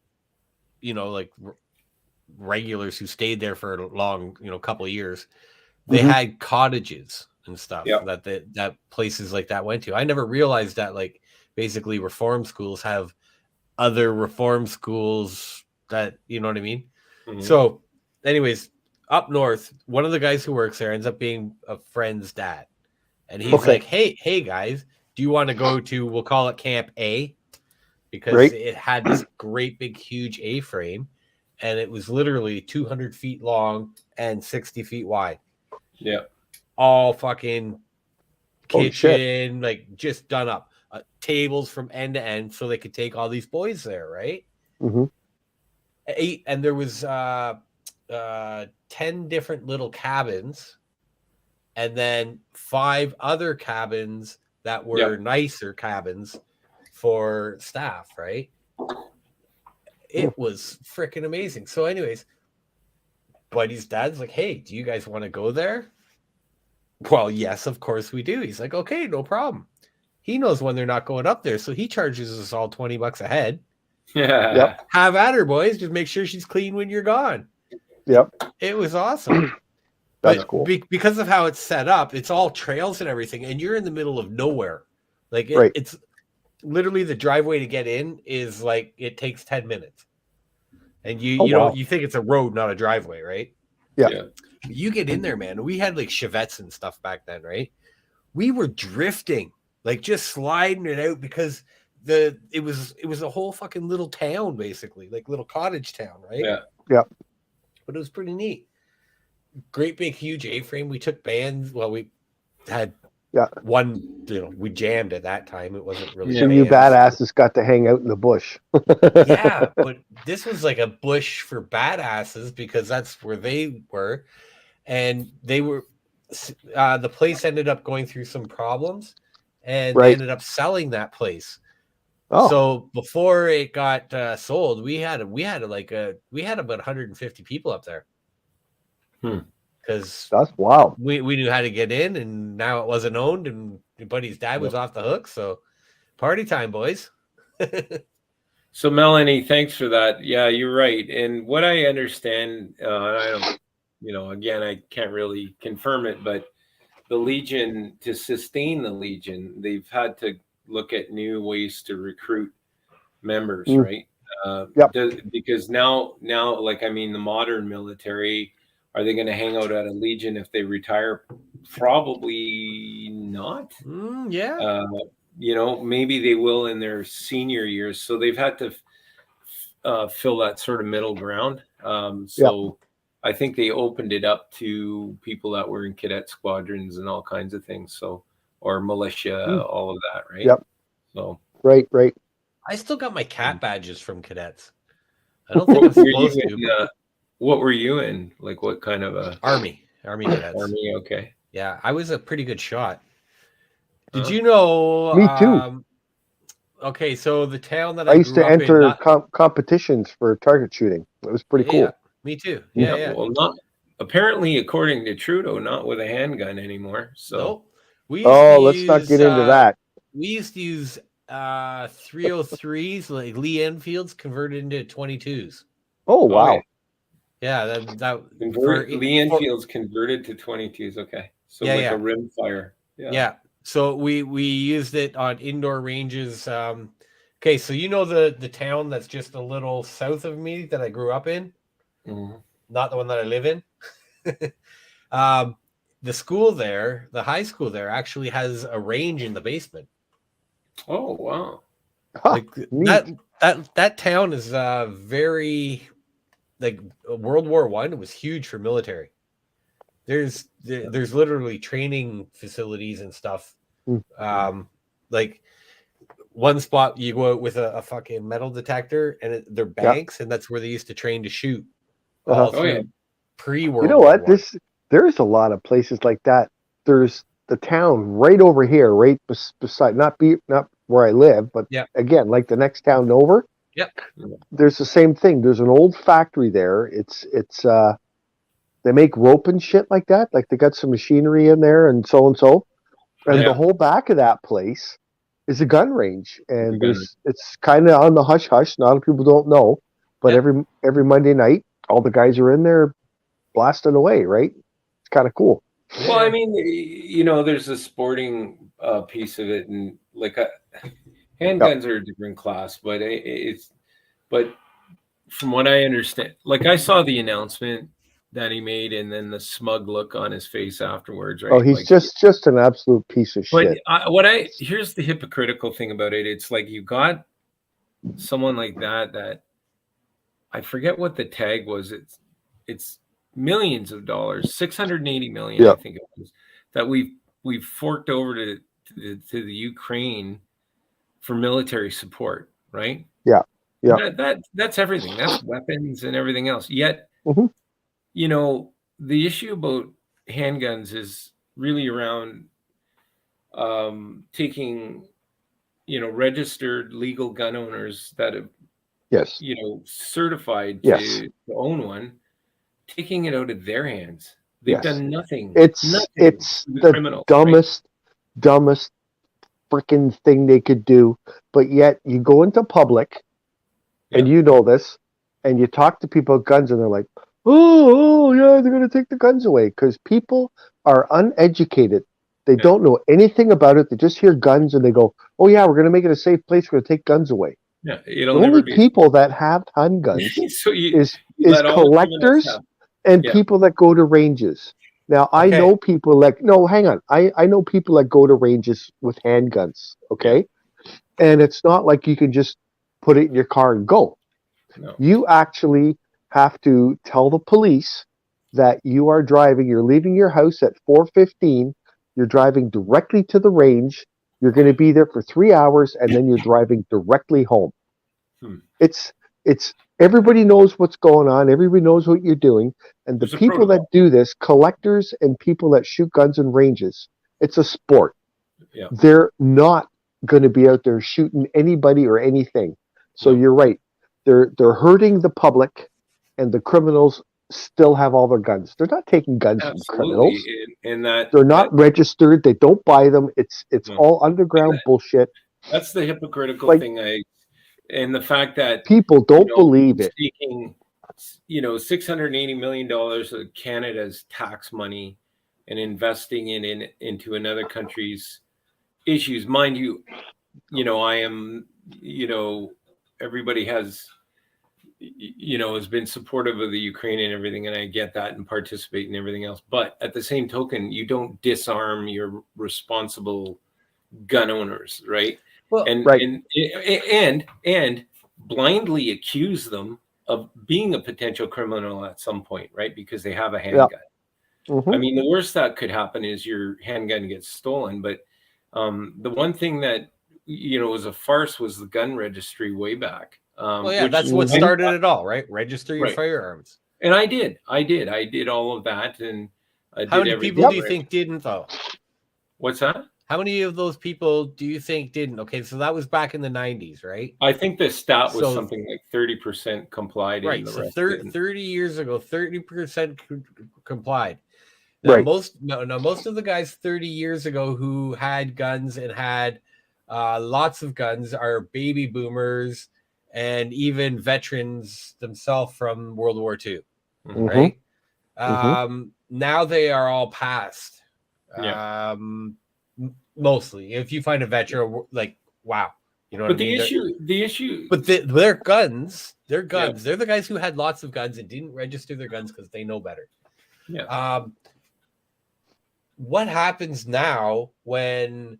regulars who stayed there for a long, couple of years, they had cottages and stuff that places like that went to. I never realized that, like, basically reform schools have other reform schools that, you know what I mean? Mm-hmm. So anyways, up north, one of the guys who works there ends up being a friend's dad. And he's like, hey guys, do you want to go to, we'll call it Camp A, because it had this great big huge A-frame, and it was literally 200 feet long and 60 feet wide. Yeah. All fucking kitchen, like just done up. Tables from end to end, so they could take all these boys there, right? Mm-hmm. And there was 10 different little cabins, and then 5 other cabins that were nicer cabins for staff, right? It was freaking amazing. So anyways, Buddy's dad's like, hey, do you guys want to go there? Well, yes, of course we do. He's like, okay, no problem. He knows when they're not going up there, so he charges us all $20 a head. Yeah. Yep. Have at her, boys. Just make sure she's clean when you're gone. Yep. It was awesome. That's cool. Because of how it's set up, it's all trails and everything, and you're in the middle of nowhere. Like it's literally the driveway to get in is like, it takes 10 minutes. And you think it's a road, not a driveway, right? Yeah. You get in there, man. We had like Chevettes and stuff back then, right? We were drifting, like just sliding it out, because it was a whole fucking little town, basically, like little cottage town, right? Yeah. Yeah. But it was pretty neat. great big huge A-frame. We took bands. Well, we had Yeah. one. We jammed at that time. It wasn't really. So you bands. badasses got to hang out in the bush. Yeah, but this was like a bush for badasses because that's where they were, and they were. The place ended up going through some problems, and they Right. ended up selling that place. Oh, So before it got sold, we had about 150 people up there. Because that's wild. we knew how to get in, and now it wasn't owned, and your buddy's dad was off the hook. So party time, boys. So Melanie, thanks for that. Yeah, you're right. And what I understand, and I don't, again, I can't really confirm it, but the Legion, to sustain the Legion, they've had to look at new ways to recruit members, right? Because now, like, I mean, the modern military, are they going to hang out at a Legion if they retire? Probably not. Yeah. Maybe they will in their senior years. So they've had to fill that sort of middle ground. I think they opened it up to people that were in cadet squadrons and all kinds of things. So, or militia, all of that, right? Yep. So right. I still got my cat badges from cadets. I don't think I'm supposed to. What were you in? Like, what kind of a Army cadets? Army, okay. Yeah, I was a pretty good shot. Did you know? Me too. Okay, so the town that I used to enter competitions for target shooting. It was pretty cool. Yeah, me too. Yeah. Well, not apparently, according to Trudeau, not with a handgun anymore. So, let's not get into that. We used to use 303s, like Lee Enfields, converted into 22s. Oh wow! Yeah, Lee Enfield's converted to 22s. Okay, so like a rimfire. Yeah. So we used it on indoor ranges. Okay, so the town that's just a little south of me that I grew up in, not the one that I live in. The school there, the high school there, actually has a range in the basement. Oh wow! Like that town is very, like, World War I. It was huge for military. There's literally training facilities and stuff. Like one spot you go out with a fucking metal detector, and they're banks, and that's where they used to train to shoot. Pre-World. You know what? There's a lot of places like that. There's the town right over here, right beside, not where I live, but again, like the next town over. Yep. There's the same thing. There's an old factory there. It's they make rope and shit like that. Like they got some machinery in there and so. And the whole back of that place is a gun range. And it's kind of on the hush hush. A lot of people don't know, but every Monday night, all the guys are in there blasting away, right? It's kind of cool. Well, I mean, there's a sporting piece of it, and like handguns are a different class, but but from what I understand, like I saw the announcement that he made, and then the smug look on his face afterwards, right? Oh, he's like, just an absolute piece of shit. But here's the hypocritical thing about it. It's like you got someone like that I forget what the tag was. It's millions of dollars, 680 million, I think it was, that we've forked over to the Ukraine for military support, right? That's everything. That's weapons and everything else. Yet, the issue about handguns is really around taking, registered legal gun owners that have, certified to own one, taking it out of their hands. They've done nothing. It's the dumbest freaking thing they could do. But yet you go into public, and you know this, and you talk to people about guns, and they're like, oh yeah, they're going to take the guns away, because people are uneducated. They don't know anything about it. They just hear guns and they go, oh yeah, we're going to make it a safe place. We're going to take guns away. Yeah, the only people that have handguns is collectors and people that go to ranges. Now, I know people hang on. I know people that go to ranges with handguns, okay? And it's not like you can just put it in your car and go. No. You actually have to tell the police that you are driving, you're leaving your house at 4:15, you're driving directly to the range, you're going to be there for 3 hours, and then you're driving directly home. Hmm. It's everybody knows what's going on, everybody knows what you're doing, and the There's a people that protocol. do this, collectors and people that shoot guns in ranges, it's a sport. Yeah. They're not going to be out there shooting anybody or anything. So No. you're right. They're hurting the public, and the criminals still have all their guns. They're not taking guns from criminals. Absolutely. And that They're not registered. They don't buy them. It's No. all underground bullshit. That's the hypocritical Like- thing. And the fact that People don't believe he's it. taking, $680 million of Canada's tax money and investing into another country's issues. Mind you, I am, everybody has been supportive of the Ukraine and everything, and I get that and participate in everything else. But at the same token, you don't disarm your responsible gun owners, right? Well, and right. and blindly accuse them of being a potential criminal at some point, right? Because they have a handgun. Mhm. I mean, the worst that could happen is your handgun gets stolen. But the one thing that was a farce was the gun registry way back. That's what started it all, right? Register your Right. firearms. And I did all of that, and I How did many everything people do you right. think didn't, though? What's that? How many of those people do you think didn't? Okay, so that was back in the 90s, right? I think the stat was So- something like 30% complied, Right. and the So rest 30 didn't. years ago, 30% complied. Now, Right. most of the guys 30 years ago who had guns and had lots of guns are baby boomers and even veterans themselves from World War II, Mhm. right? Mhm. Now they are all past. Yeah. Mostly. If you find a veteran, like, wow. You know what But I the mean? issue. But their guns, they're the guys who had lots of guns and didn't register their guns because they know better. Yeah. What happens now when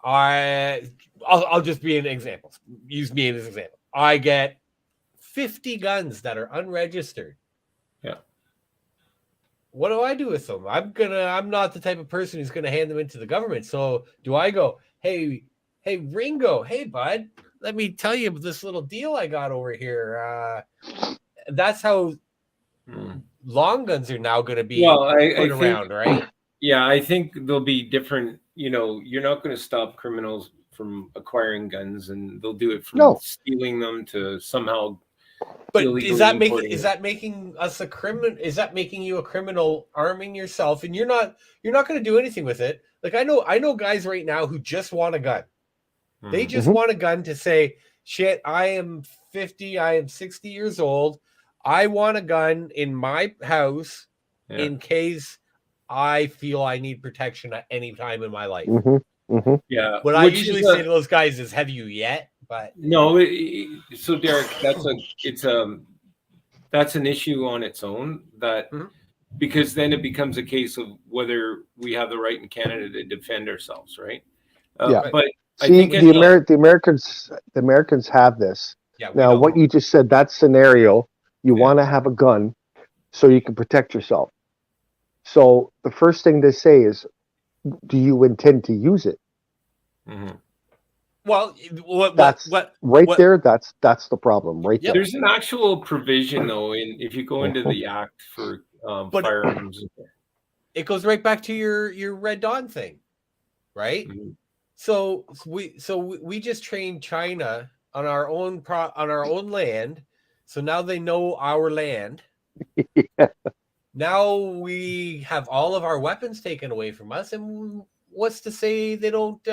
I'll just be an example. Use me as an example. I get 50 guns that are unregistered. Yeah. What do I do with them? I'm not the type of person who's gonna hand them into the government. So do I go, hey Ringo, hey bud, let me tell you this little deal I got over here. That's how long guns are now going to be put around, right? Yeah, I think there'll be different. You're not going to stop criminals from acquiring guns, and they'll do it from stealing them to somehow. But is that making us a criminal? Is that making you a criminal, arming yourself, and you're not going to do anything with it? Like I know guys right now who just want a gun. They just want a gun to say, shit, I am 50, I am 60 years old. I want a gun in my house in case I feel I need protection at any time in my life. Yeah. What I usually say to those guys is, have you yet? But no, so Derek, that's an issue on its own, that because then it becomes a case of whether we have the right in Canada to defend ourselves, right? But see, I think the Americans have this. Yeah, now, what you just said, that scenario, you want to have a gun so you can protect yourself. So the first thing they say is, do you intend to use it? Well, that's the problem right there. There's an actual provision, though, if you go into the Act for firearms. It goes right back to your Red Dawn thing, right? So we just trained China on our own land. So now they know our land. Now we have all of our weapons taken away from us, and what's to say they don't?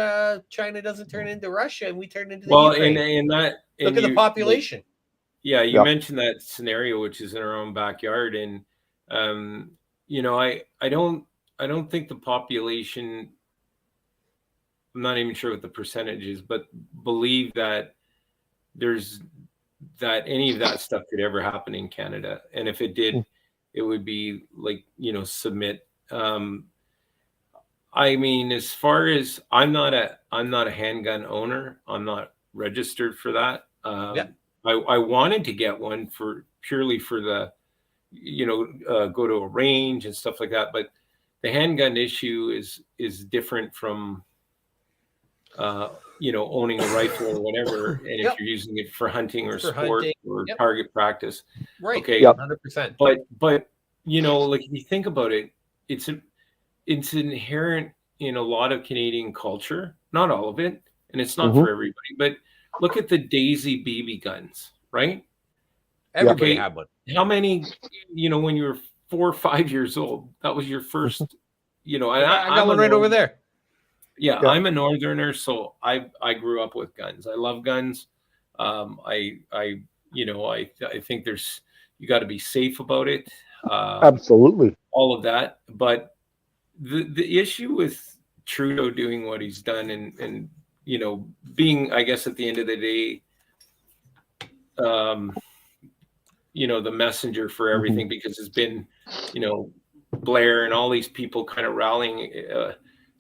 China doesn't turn into Russia, and we turn into the Ukraine. Look at the population. You mentioned that scenario, which is in our own backyard, and I don't think the population. I'm not even sure what the percentage is, but believe that any of that stuff could ever happen in Canada, and if it did, it would be like submit. I mean, as far as I'm not a handgun owner. I'm not registered for that. I wanted to get one purely for the go to a range and stuff like that. But the handgun issue is different from owning a rifle or whatever, and if you're using it for hunting or sport or target practice, right? Okay, 100%. But like if you think about it, it's inherent in a lot of Canadian culture, not all of it, and it's not for everybody. But look at the Daisy BB guns, right? Everybody had one. How many? When you were 4 or 5 years old, that was your first. I got one right over there. Yeah, I'm a northerner, so I grew up with guns. I love guns. I think you got to be safe about it. Absolutely. All of that, but the issue with Trudeau doing what he's done and being, I guess, at the end of the day, the messenger for everything, because it's been, Blair and all these people kind of rallying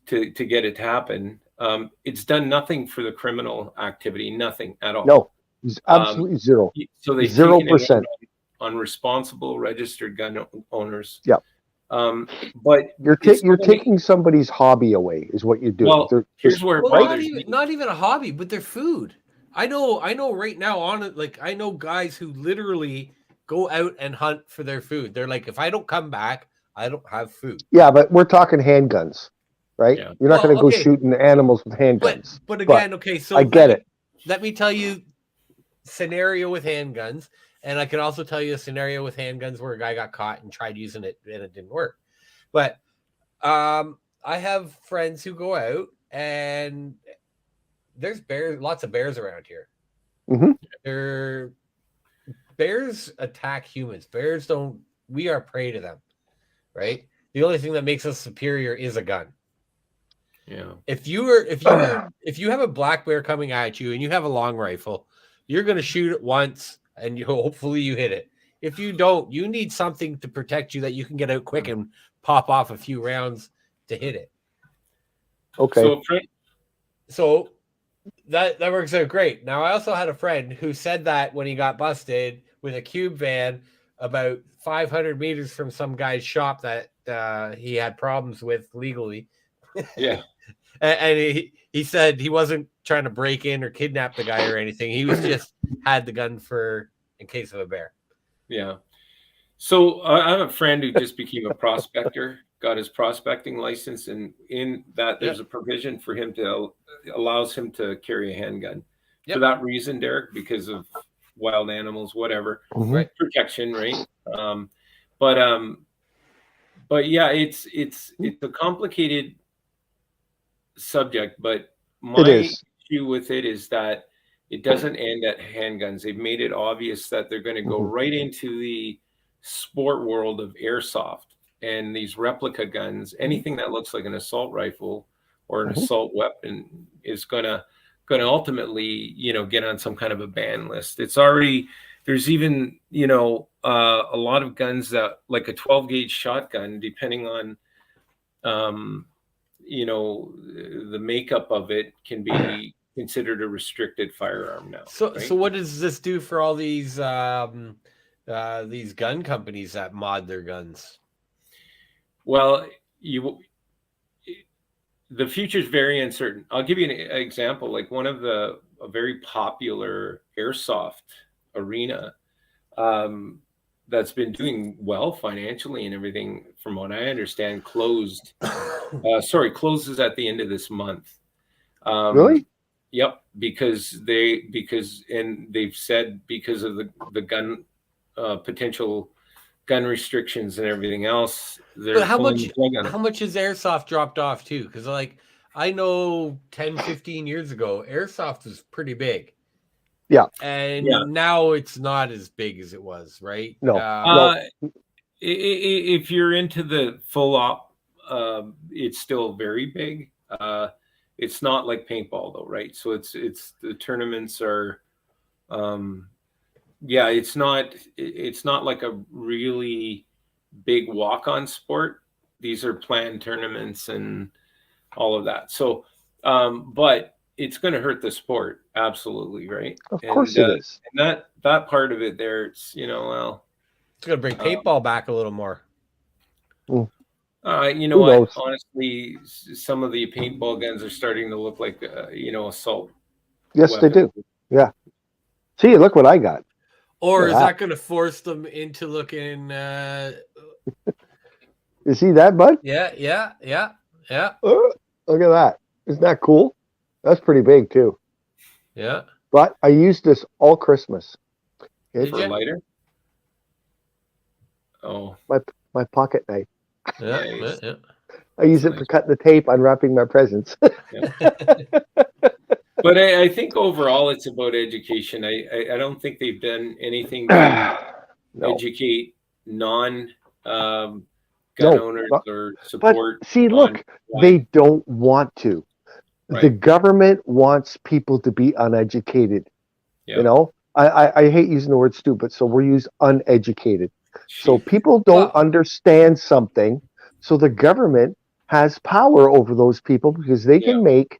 to get it to happen. It's done nothing for the criminal activity, nothing at all. No, absolutely zero. So they 0% on responsible registered gun owners. Yeah. But you're taking somebody's hobby away, is what you're doing. Well, here's where it bothers me. Not even a hobby, but their food. I know right now on it, like I know guys who literally go out and hunt for their food. They're like, if I don't come back, I don't have food. Yeah, but we're talking handguns, right? Yeah. You're not going to go shooting animals with handguns. But again, so I get it. Let me tell you scenario with handguns, and I can also tell you a scenario with handguns where a guy got caught and tried using it and it didn't work. But I have friends who go out and there's lots of bears around here. Bears attack humans. Bears don't. We are prey to them, right? The only thing that makes us superior is a gun. Yeah. If you have a black bear coming at you and you have a long rifle, you're going to shoot it once and hopefully you hit it. If you don't, you need something to protect you that you can get out quick and pop off a few rounds to hit it. Okay. So that works out great. Now, I also had a friend who said that when he got busted with a cube van about 500 meters from some guy's shop that he had problems with legally. Yeah. And he said he wasn't trying to break in or kidnap the guy or anything. He was just had the gun in case of a bear. Yeah. So I have a friend who just became a prospector, got his prospecting license, and in that there's a provision for him allows him to carry a handgun. For that reason, Derek, because of wild animals, whatever, right? Protection, right? But yeah, it's a complicated subject, but my issue with it is that it doesn't end at handguns. They've made it obvious that they're going to go right into the sport world of airsoft and these replica guns. Anything that looks like an assault rifle or an assault weapon is going to ultimately, get on some kind of a ban list. It's already, there's even, a lot of guns that, like a 12 gauge shotgun, depending on, the makeup of it, can be considered a restricted firearm now. So, right? So what does this do for all these gun companies that mod their guns? Well, the future is very uncertain. I'll give you an example. Like a very popular airsoft arena that's been doing well financially and everything, from what I understand, closes at the end of this month. Really? Yep, because they've said because of the gun potential gun restrictions and everything else. But how much has airsoft dropped off too? Because I know 10, 15 years ago, airsoft was pretty big. Yeah. And now it's not as big as it was, right? No. If you're into the full op, it's still very big. It's not like paintball though, right? So it's the tournaments are, it's not like a really big walk-on sport. These are planned tournaments and all of that. So, but it's going to hurt the sport. Absolutely. Right. Of course it is. And that part of it there, it's, It's gonna bring paintball back a little more. You know Who what? knows? Honestly, some of the paintball guns are starting to look like assault Yes, they weapons. do. Yeah. See, look what I got. Or Look is at that going to force them into looking? You see that, bud? Yeah. Look at that. Isn't that cool? That's pretty big too. Yeah. But I used this all Christmas. Did For a you? lighter? Oh, My pocket knife. Yeah. nice. Yeah. I use That's it nice. for cutting the tape, unwrapping my presents. But I think overall it's about education. I don't think they've done anything to No. educate non gun No, owners but- or But support. see, on look, why- they don't want to. The Right. government wants people to be uneducated. Yeah. You know, I hate using the word stupid, so we'll use uneducated. So people don't Well- understand something. So the government has power over those people because they can make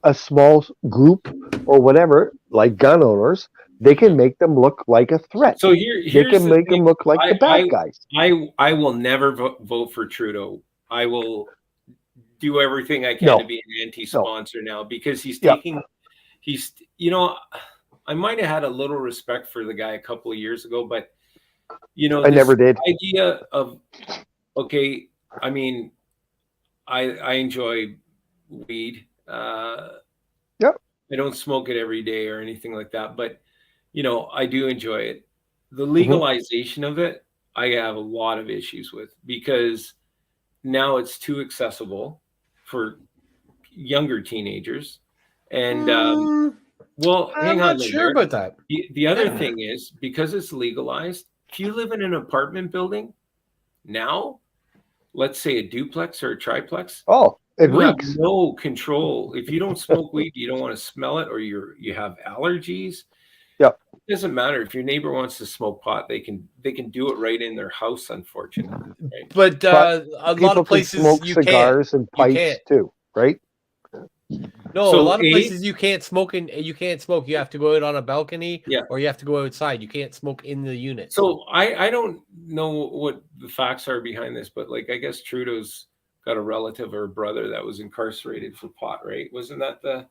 a small group or whatever, like gun owners, they can make them look like a threat. So They here's can the make thing. them look like the bad guys. I will never vote for Trudeau. I will do everything I can No. to be an anti-sponsor now because he's Yeah. taking. I might have had a little respect for the guy a couple of years ago, but I never did. Idea of okay, I mean, I enjoy weed. Yep. I don't smoke it every day or anything like that, but I do enjoy it. The Mm-hmm. legalization of it, I have a lot of issues with because now it's too accessible for younger teenagers. And well, hang I'm on not there, sure Derek. about that. The other thing is because it's legalized, if you live in an apartment building now, let's say a duplex or a triplex, Oh, it you have reeks. no control. If you don't smoke weed, you don't want to smell it, or you have allergies. Yep. It doesn't matter if your neighbor wants to smoke pot; they can do it right in their house. Unfortunately, right? But But a lot People of places can smoke you cigars can't. and pipes can't. too, right? No, So, a lot of A- places you can't smoke in. You can't smoke. You have to go out on a balcony, Yeah. or you have to go outside. You can't smoke in the unit. So I don't know what the facts are behind this, but like I guess Trudeau's got a relative or a brother that was incarcerated for pot, right? Wasn't that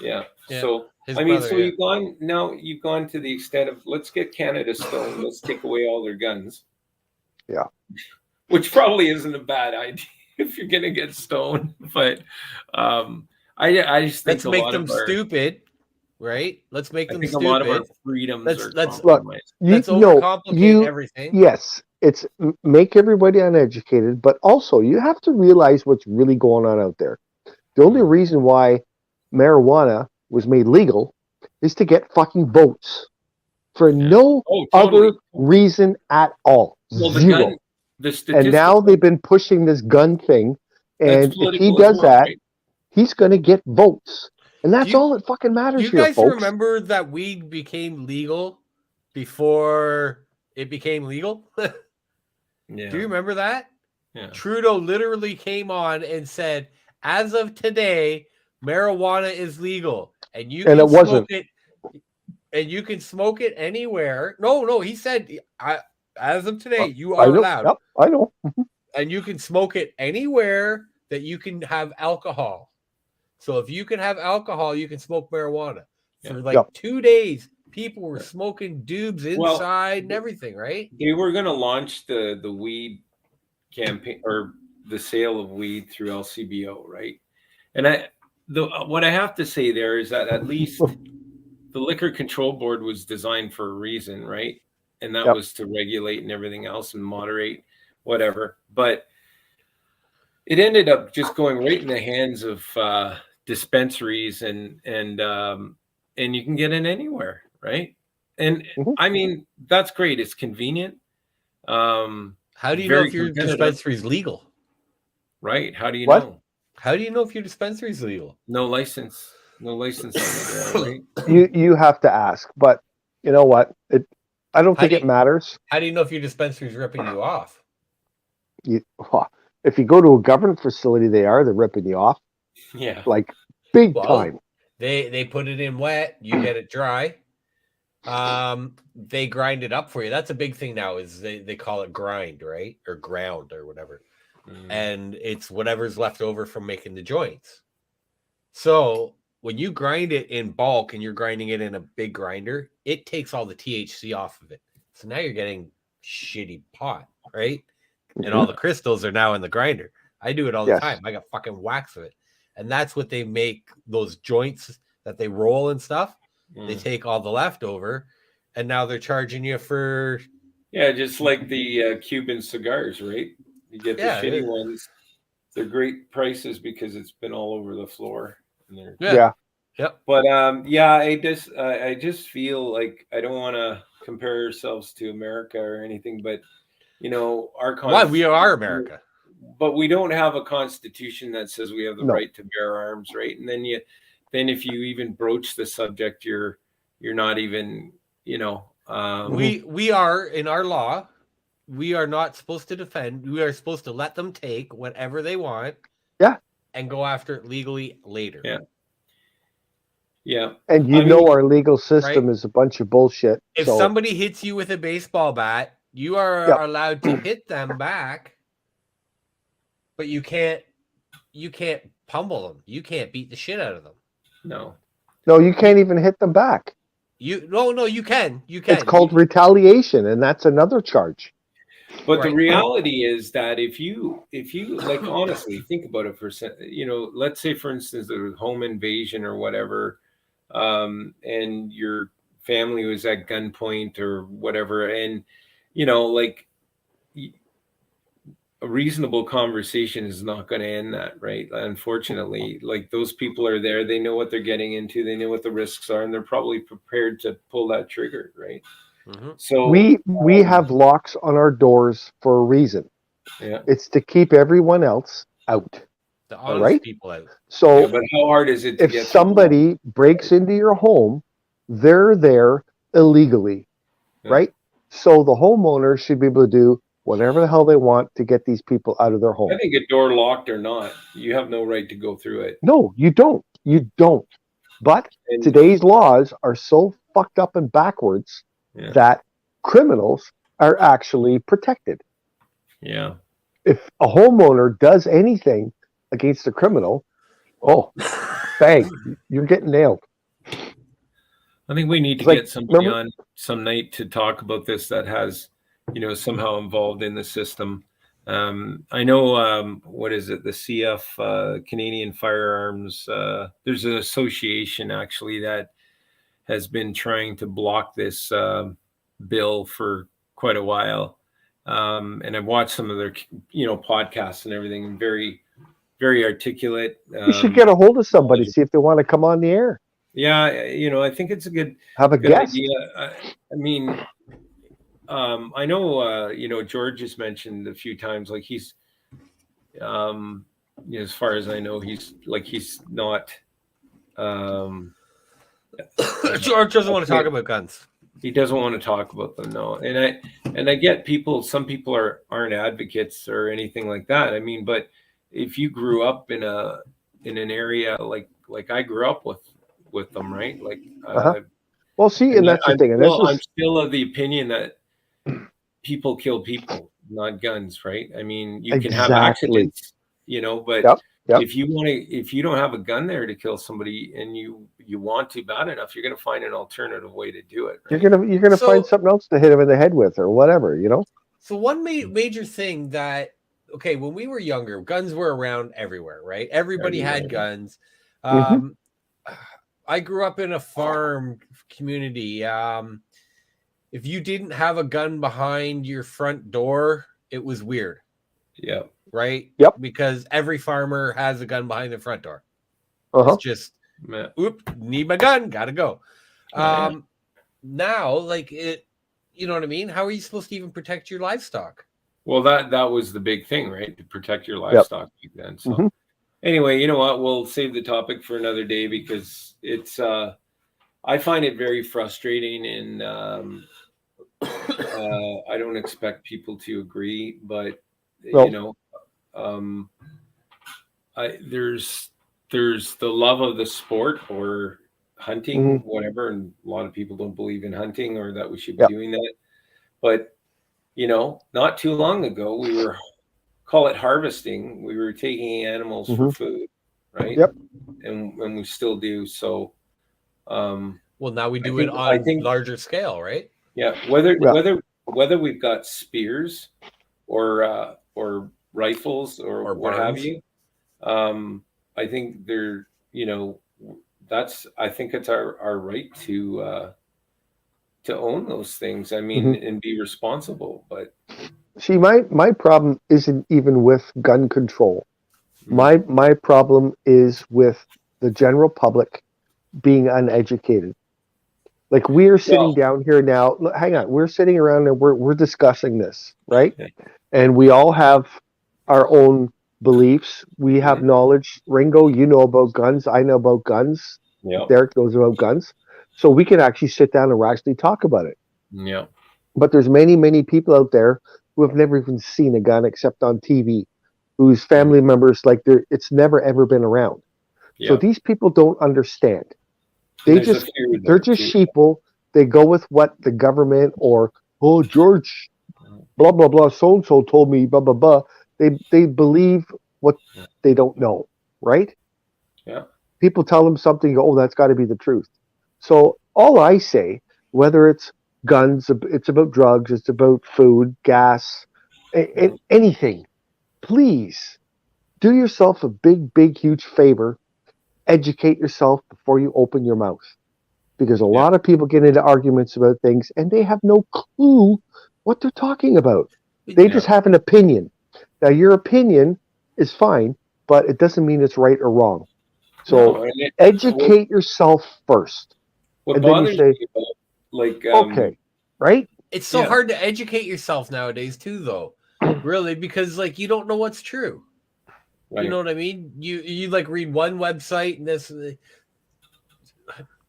yeah. So his I mean, brother, so yeah. you've gone to the extent of let's get Canada stoned, let's take away all their guns. Yeah. Which probably isn't a bad idea if you're gonna get stoned, but I just think Let's a make lot them of our, stupid, right? Let's make I them think stupid. a lot of our freedoms Let's- are let's- compromised. Let's overcomplicate everything. Yes, it's make everybody uneducated, but also you have to realize what's really going on out there. The only reason why marijuana was made legal is to get fucking votes for no Oh, totally. other reason at all. Well, the Zero. gun, the statistics. And now they've been pushing this gun thing, That's and if he political as does well, that, right? he's going to get votes, and that's Do you- all that fucking matters Do you here, guys folks. remember that weed became legal before it became legal? Yeah. Do you remember that? Yeah. Trudeau literally came on and said, as of today, marijuana is legal. And you And can it wasn't. smoke it. And you can smoke it anywhere. No, he said, as of today, you I are know. allowed. Yep, I know. And you can smoke it anywhere that you can have alcohol. So if you can have alcohol, you can smoke marijuana. For like Yep. 2 days, people were smoking dubs Well, inside and everything, right? They were going to launch the weed campaign or the sale of weed through LCBO, right? And what I have to say there is that at least the Liquor Control Board was designed for a reason, right? And that Yep. was to regulate and everything else and moderate whatever. But it ended up just going right in the hands of dispensaries and you can get it anywhere, right? And Mhm. I mean, that's great. It's convenient. How do you know Very if your competitive. dispensary is legal? Right. How do you What? know? How do you know if your dispensary is legal? No license. No license on it, right? You have to ask, but you know what? I don't How think do it you- matters. How do you know if your dispensary is ripping you off? If you go to a government facility, they're ripping you off Yeah. like big Well, time. They put it in wet, you get it dry. They grind it up for you. That's a big thing now. Is they call it grind, right, or ground or whatever, and it's whatever's left over from making the joints. So when you grind it in bulk and you're grinding it in a big grinder, it takes all the THC off of it. So now you're getting shitty pot, right? And all the crystals are now in the grinder. I do it all the time. I got fucking wax of it. And that's what they make those joints that they roll and stuff. They take all the leftover, and now they're charging you for... Yeah, just like the Cuban cigars, right? You get the shitty ones. They're great prices because it's been all over the floor. And Yep. But I just feel like I don't want to compare ourselves to America or anything, but our why we are America, but we don't have a constitution that says we have the right to bear arms, right? And then if you even broach the subject, you're not even, we are, in our law, we are not supposed to defend. We are supposed to let them take whatever they want, and go after it legally later. Yeah. And our legal system is a bunch of bullshit. If somebody hits you with a baseball bat, you are allowed to hit them back, but you can't pummel them. You can't beat the shit out of them. No, you can't even hit them back. You can. It's called retaliation, and that's another charge. But the reality is that if you like, honestly think about it for a second, let's say for instance there was home invasion or whatever, and your family was at gunpoint or whatever, and like a reasonable conversation is not going to end that, right? Unfortunately, like those people are there, they know what they're getting into, they know what the risks are, and they're probably prepared to pull that trigger, right? So we have locks on our doors for a reason. It's to keep everyone else out. The honest people out. So but how hard is it to if somebody breaks into your home, they're there illegally, right? So the homeowner should be able to do whatever the hell they want to get these people out of their home. I think a door locked or not, you have no right to go through it. No, you don't. But today's laws are so fucked up and backwards that criminals are actually protected. Yeah. If a homeowner does anything against a criminal, bang, you're getting nailed. I think we need to get somebody on some night to talk about this that has, somehow involved in the system. I know, what is it? The CF, Canadian Firearms. There's an association actually that has been trying to block this bill for quite a while. And I've watched some of their, podcasts and everything. Very, very articulate. You should get a hold of somebody, see if they want to come on the air. Yeah, I think it's a good guest idea. I mean, I know, George has mentioned a few times, like he's, as far as I know, he's not. George doesn't want to talk about guns. He doesn't want to talk about them, no. And I get some people aren't advocates or anything like that. I mean, but if you grew up in an area like I grew up with them, right? Like, well, see, and that's the thing. And I'm still of the opinion that people kill people, not guns, right? I mean, you can have accidents, but if you don't have a gun there to kill somebody and you want to bad enough, you're going to find an alternative way to do it. Right? You're gonna find something else to hit him in the head with or whatever, So one major thing that, when we were younger, guns were around everywhere, right? Everybody had guns. I grew up in a farm community. If you didn't have a gun behind your front door, it was weird. Yeah. Right? Yep. Because every farmer has a gun behind their front door. It's just, need my gun, gotta go. Now, like it, you know what I mean? How are you supposed to even protect your livestock? Well, that was the big thing, right? To protect your livestock back then. So anyway, you know what? We'll save the topic for another day because it's I find it very frustrating, and I don't expect people to agree, but there's the love of the sport, or hunting, whatever, and a lot of people don't believe in hunting or that we should be Yep. doing that. But not too long ago, we were call it harvesting. We were taking animals for food, right? Yep. And we still do. So, well, now we do it on larger scale, right? Yeah. Whether we've got spears or rifles or what have you, I think they're I think it's our right to own those things. I mean, and be responsible. But see, my problem isn't even with gun control. My problem is with the general public being uneducated. Like, we are sitting down here now. Look, hang on, we're sitting around and we're discussing this, right? And we all have our own beliefs. We have knowledge. Ringo, you know about guns. I know about guns. Yeah. Derek knows about guns. So we can actually sit down and actually talk about it. Yeah. But there's many, many people out there who have never even seen a gun except on TV, whose family members, it's never ever been around. Yeah. So these people don't understand. They're just sheeple. They go with what the government or, George, blah, blah, blah, so-and-so told me, blah, blah, blah. They believe what they don't know, right? Yeah. People tell them something, that's got to be the truth. So all I say, whether it's guns, it's about drugs, it's about food, gas, anything, please do yourself a big, big, huge favor. Educate yourself before you open your mouth, because a lot of people get into arguments about things and they have no clue what they're talking about. They just have an opinion. Now, your opinion is fine, but it doesn't mean it's right or wrong. So educate yourself first. What bothers me about, okay, right? It's so hard to educate yourself nowadays too, though. Really, because you don't know what's true. Right. You know what I mean? You read one website and this.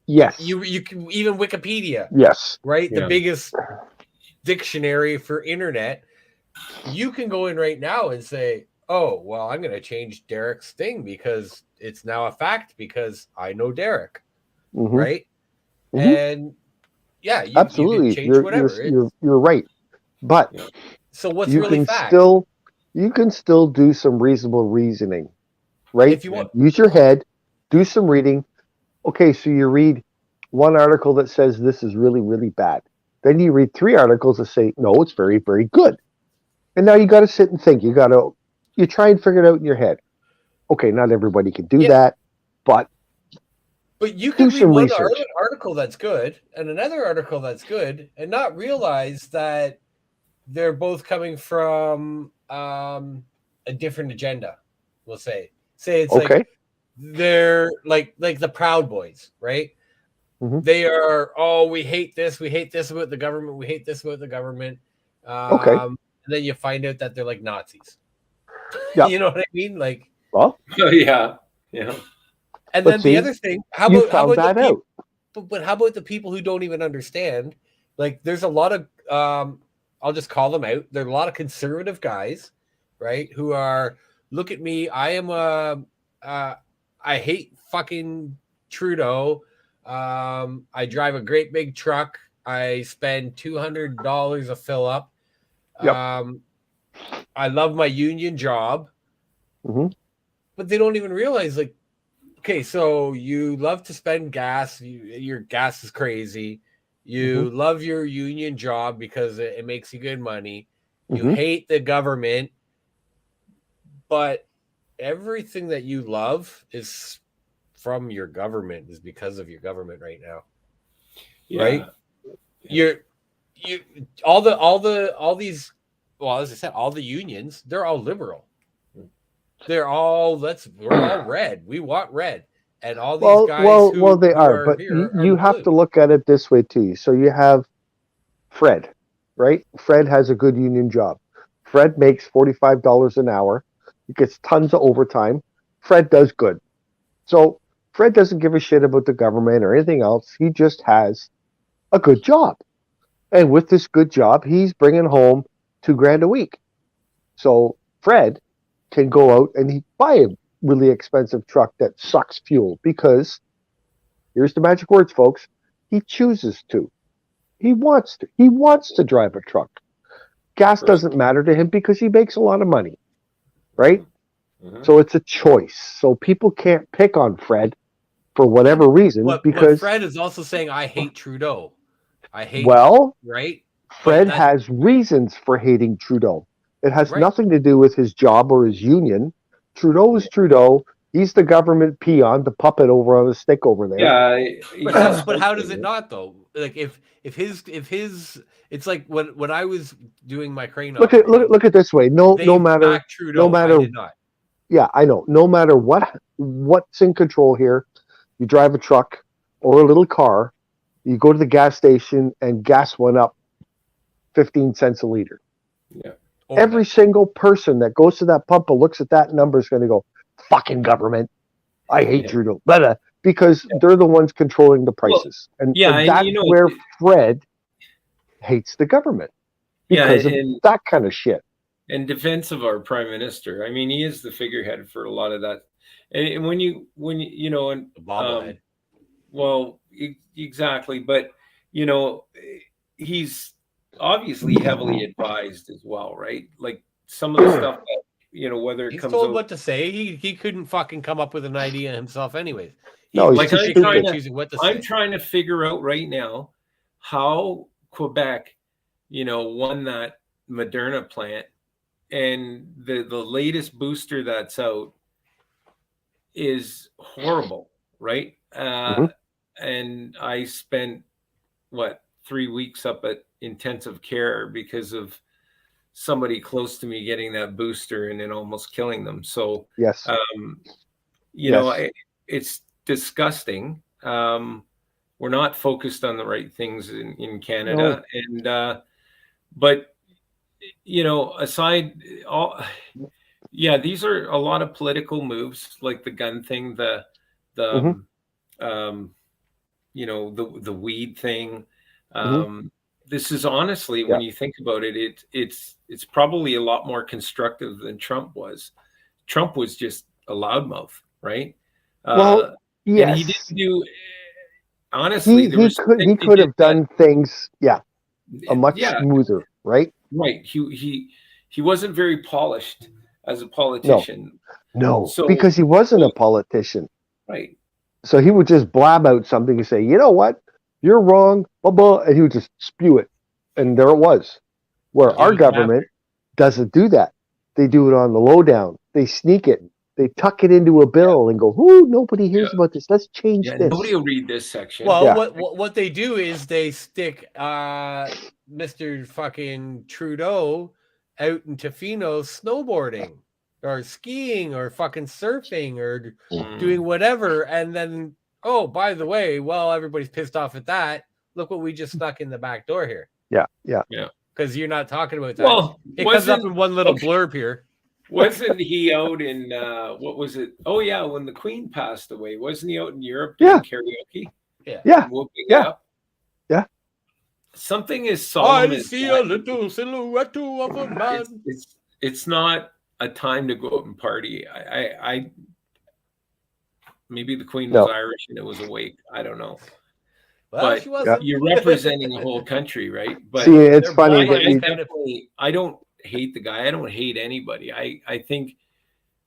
Yes. You can even Wikipedia. Yes. Right. Yeah. The biggest dictionary for internet. You can go in right now and say, "Oh, well, I'm going to change Derek's thing because it's now a fact because I know Derek." Right. And absolutely, you can change whatever. You're right, but so what's really fact? You can still do some reasonable reasoning, right? If you want. Use your head, do some reading. Okay, so you read one article that says this is really, really bad. Then you read 3 articles that say, no, it's very, very good. And now you got to sit and think. You try and figure it out in your head. Okay, not everybody can do that, but you can read one article that's good and another article that's good and not realize that they're both coming from a different agenda. We'll say it's like they're like the Proud Boys, right? They are, we hate this about the government, we hate this about the government. And then you find out that they're like Nazis. Yeah. You know what I mean? Like, well, yeah. And then the other thing, how about the people who don't even understand? Like, there's a lot of I'll just call them out. There are a lot of conservative guys, right, who are, look at me, I hate fucking Trudeau. I drive a great big truck. I spend $200 a fill up. Yep. I love my union job. But they don't even realize, like, okay, so you love to spend gas. Your gas is crazy. You love your union job because it makes you good money. You hate the government, but everything that you love is from your government, is because of your government right now. Yeah. Right? All these, well, as I said, all the unions, they're all liberal. We're all red. We want red. And all these guys they are, but you have to look at it this way too. So you have Fred, right? Fred has a good union job. Fred makes $45 an hour. He gets tons of overtime. Fred does good. So Fred doesn't give a shit about the government or anything else. He just has a good job. And with this good job, he's bringing home $2,000 a week. So Fred can go out and he buy a really expensive truck that sucks fuel because Here's the magic words, folks. He chooses to. He wants to. He wants to drive a truck. Gas doesn't matter to him because he makes a lot of money, right? Mhm. So it's a choice. So people can't pick on Fred for whatever reason But because, Fred is also saying, I hate Trudeau. I hate, well, right? Fred that- has reasons for hating Trudeau. It has Right. nothing to do with his job or his union. Trudeau is Trudeau. He's the government peon, the puppet over on the stick over there. Yeah, But how does it not though? Like if his it's like when I was doing my crane Look at look at it this way. No matter backed Trudeau, no matter I did not. yeah, I know. No matter what's in control here, you drive a truck or a little car, you go to the gas station and gas went up 15 cents a liter. Yeah. Every single person that goes to that pump and looks at that number is going to go, fucking government. I hate Trudeau. Because they're the ones controlling the prices. And that's where Fred hates the government. Because of that kind of shit. In defense of our prime minister, I mean, he is the figurehead for a lot of that. And when you know, and bobblehead. Well, exactly. But he's obviously heavily advised as well, right? Like some of the stuff that whether it he's comes told out, what to say. He couldn't fucking come up with an idea himself, anyways. He's choosing what to say. I'm trying to figure out right now how Quebec, won that Moderna plant, and the latest booster that's out is horrible, right? And I spent 3 weeks up at intensive care because of somebody close to me getting that booster and then almost killing them. So yes, it's disgusting. We're not focused on the right things in Canada, and but aside all, these are a lot of political moves, like the gun thing, the weed thing. This is honestly, when you think about it, it's probably a lot more constructive than Trump was. Trump was just a loudmouth, right? Well, yes. And he didn't do. Honestly, he could have done things, a much smoother, right? Right. He wasn't very polished as a politician. No, because he wasn't a politician. Right. So he would just blab out something and say, you know what? You're wrong, blah, blah, and he would just spew it. And there it was. Where our government doesn't do that. They do it on the lowdown. They sneak it. They tuck it into a bill and go, "Ooh, nobody hears about this. Let's change this." Nobody will read this section. Well, what they do is they stick Mr. fucking Trudeau out in Tofino snowboarding or skiing or fucking surfing or doing whatever, and then by the way, everybody's pissed off at that. Look what we just stuck in the back door here. Yeah. Because you're not talking about that. Well, it comes up in one little blurb here. Wasn't he out in what was it? Oh yeah, when the Queen passed away, wasn't he out in Europe doing karaoke? Yeah. Something is solemn. I see a little silhouette of a man. It's not a time to go out and party. I maybe the Queen was Irish and it was awake. I don't know. Well, she wasn't. You're representing a whole country, right? But see, it's funny that I don't hate the guy. I don't hate anybody. I think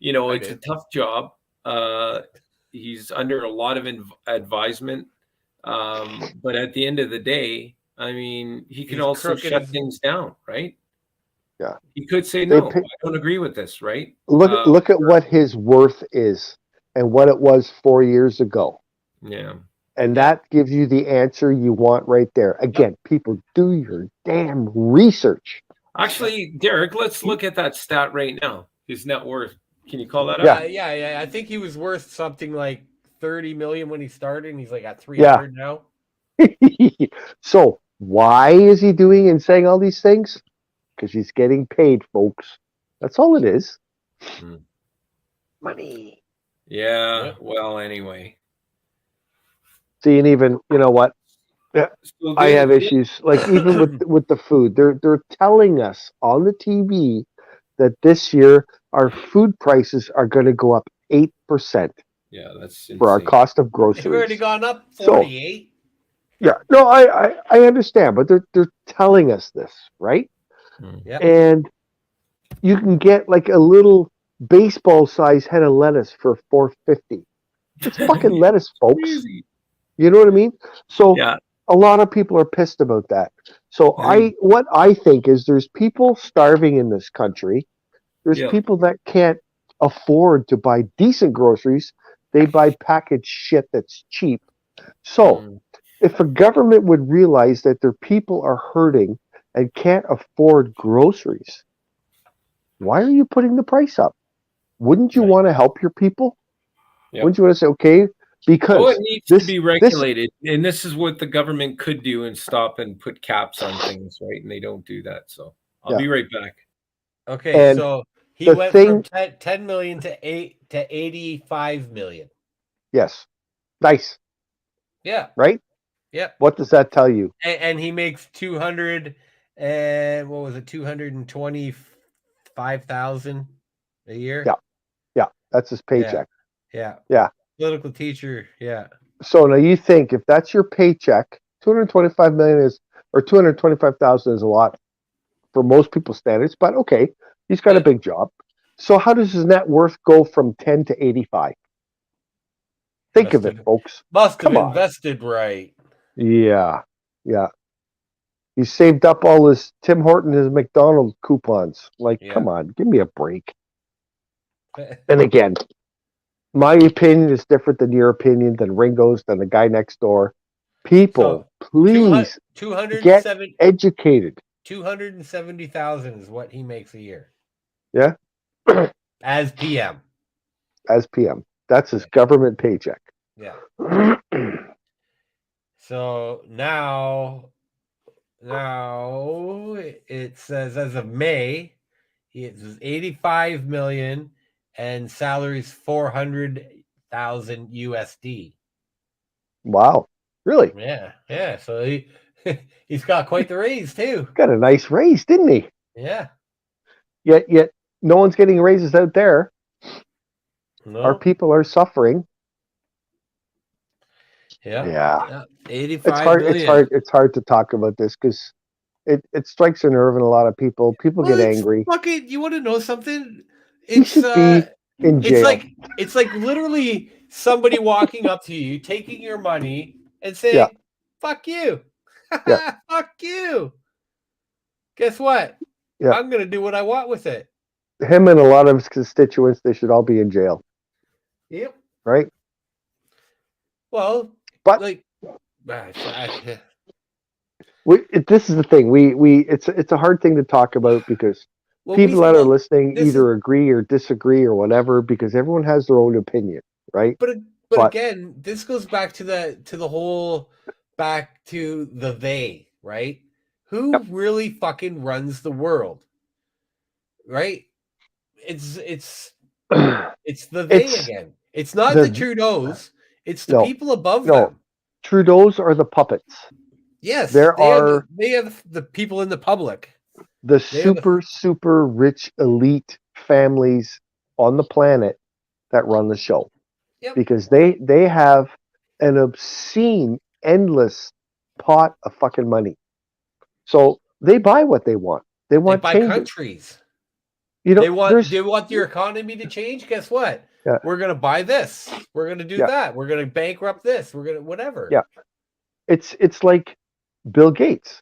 it's a tough job. He's under a lot of advisement, but at the end of the day, I mean, he can also shut things down, right? Yeah, he could say no. I don't agree with this, right? Look at what his worth is and what it was 4 years ago. Yeah. And that gives you the answer you want right there. Again, people, do your damn research. Actually, Derek, let's look at that stat right now. His net worth. Can you call that up? Yeah. I think he was worth something like 30 million when he started, and he's like at 300 now. So why is he doing and saying all these things? Because he's getting paid, folks. That's all it is. Money. Yeah. Well, anyway. See, and even what? I have issues like even with the food. They're telling us on the TV that this year our food prices are going to go up 8%. Yeah, that's for our insane. cost of They've already groceries. gone up So 48. yeah, no, I understand, but they're telling us this, right? Yep. And you can get like a little baseball size head of lettuce for $4.50. It's fucking lettuce, folks. Crazy. You know what I mean? So Yeah. a lot of people are pissed about that. So Hey. what I think is there's people starving in this country. There's Yeah. people that can't afford to buy decent groceries. They buy packaged shit that's cheap. So if a government would realize that their people are hurting and can't afford groceries, why are you putting the price up? Wouldn't you Right. want to help your people? Yep. Wouldn't you want to say, okay, Oh, because it needs to be this regulated, and this is what the government could do and stop and put caps on things, right? And they don't do that. So I'll yeah, be right back. Okay, and so he the went from thing, 10 million to 85 million. yes, nice, Yeah. right? Yep. What does that tell you? And he makes 200 and what was it, 225,000 a year? Yeah, that's his paycheck. Yeah. Yeah. Political teacher, yeah. So now you think if that's your paycheck, 225 million is, or 225,000 is a lot for most people's standards, but okay, he's got a big job. So how does his net worth go from 10 to 85? Think of it, folks. Must have Come on. invested right. Yeah. Yeah. He saved up all his Tim Horton, his McDonald's coupons. Like, come on, give me a break. And again, my opinion is different than your opinion, than Ringo's, than the guy next door. People, please get educated. 270,000 is what he makes a year. Yeah. As PM. As PM. That's his government paycheck. Yeah. So now it says as of May, it was 85 million and salaries 400,000 USD. Wow. Really? Yeah. So he's got quite the raise too. Got a nice raise, didn't he? Yeah. Yet no one's getting raises out there. No. Our people are suffering. Yeah. 85 It's hard to talk about this because it strikes a nerve in a lot of people. People get angry. Fucking, you want to know something? He should be in jail. It's like literally somebody walking up to you, taking your money, and saying, "Fuck you, fuck you." Guess what? Yeah. I'm gonna do what I want with it. Him and a lot of his constituents, they should all be in jail. Yep. Right. Well, but like, this is the thing. It's a hard thing to talk about because people that are listening either agree or disagree or whatever, because everyone has their own opinion, right? But again, this goes back to the whole back to the they, right? Who really fucking runs the world? Right? It's the they again. It's not the Trudeaus. It's the people above them. Trudeaus are the puppets. Yes, they are the people in the public. The super rich elite families on the planet that run the show. Yep. Because they have an obscene, endless pot of fucking money. So they buy what they want. They want changes. Countries. You know, they want your economy to change. Guess what? Yeah. We're gonna buy this. We're gonna do that. We're gonna bankrupt this. We're gonna whatever. Yeah. It's like Bill Gates.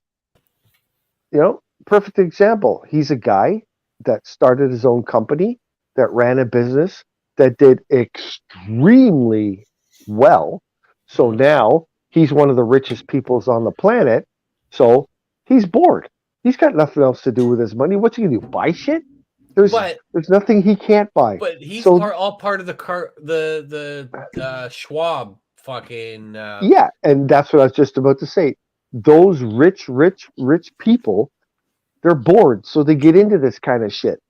You know, perfect example. He's a guy that started his own company, that ran a business, that did extremely well. So now he's one of the richest peoples on the planet. So he's bored. He's got nothing else to do with his money. What's he gonna do? Buy shit? There's nothing he can't buy. But he's all part of the Schwab fucking. Yeah, and that's what I was just about to say. Those rich people, they're bored, so they get into this kind of shit.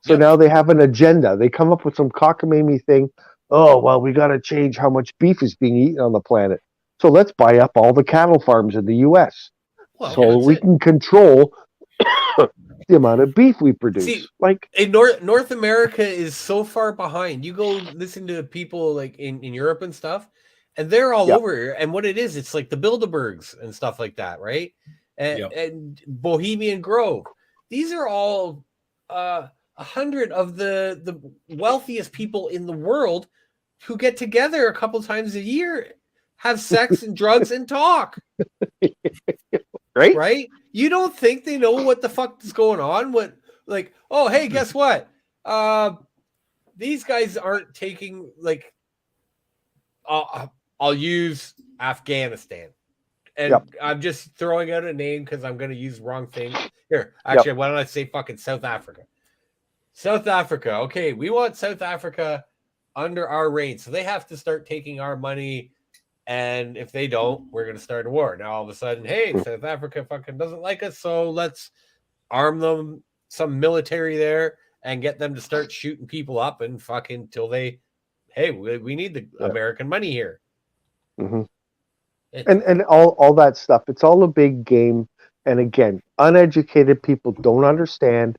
So now they have an agenda. They come up with some cockamamie thing. Oh, well, we got to change how much beef is being eaten on the planet. So let's buy up all the cattle farms in the U.S. so we can control the amount of beef we produce. See, like in North America is so far behind. You go listen to people like in Europe and stuff, and they're all over here. And what it is, it's like the Bilderbergs and stuff like that, right? And Bohemian Grove. These are all 100 of the wealthiest people in the world who get together a couple times a year, have sex and drugs and talk. Right? You don't think they know what the fuck is going on? Like, oh, hey, guess what? These guys aren't taking, like, I'll use Afghanistan. And I'm just throwing out a name because I'm going to use the wrong thing. Here, actually, why don't I say fucking South Africa? South Africa. Okay, we want South Africa under our reign. So they have to start taking our money. And if they don't, we're going to start a war. Now, all of a sudden, hey, South Africa fucking doesn't like us. So let's arm them, some military there, and get them to start shooting people up and fucking till they, hey, we need the American money here. Mm-hmm. And all that stuff. It's all a big game. And again, uneducated people don't understand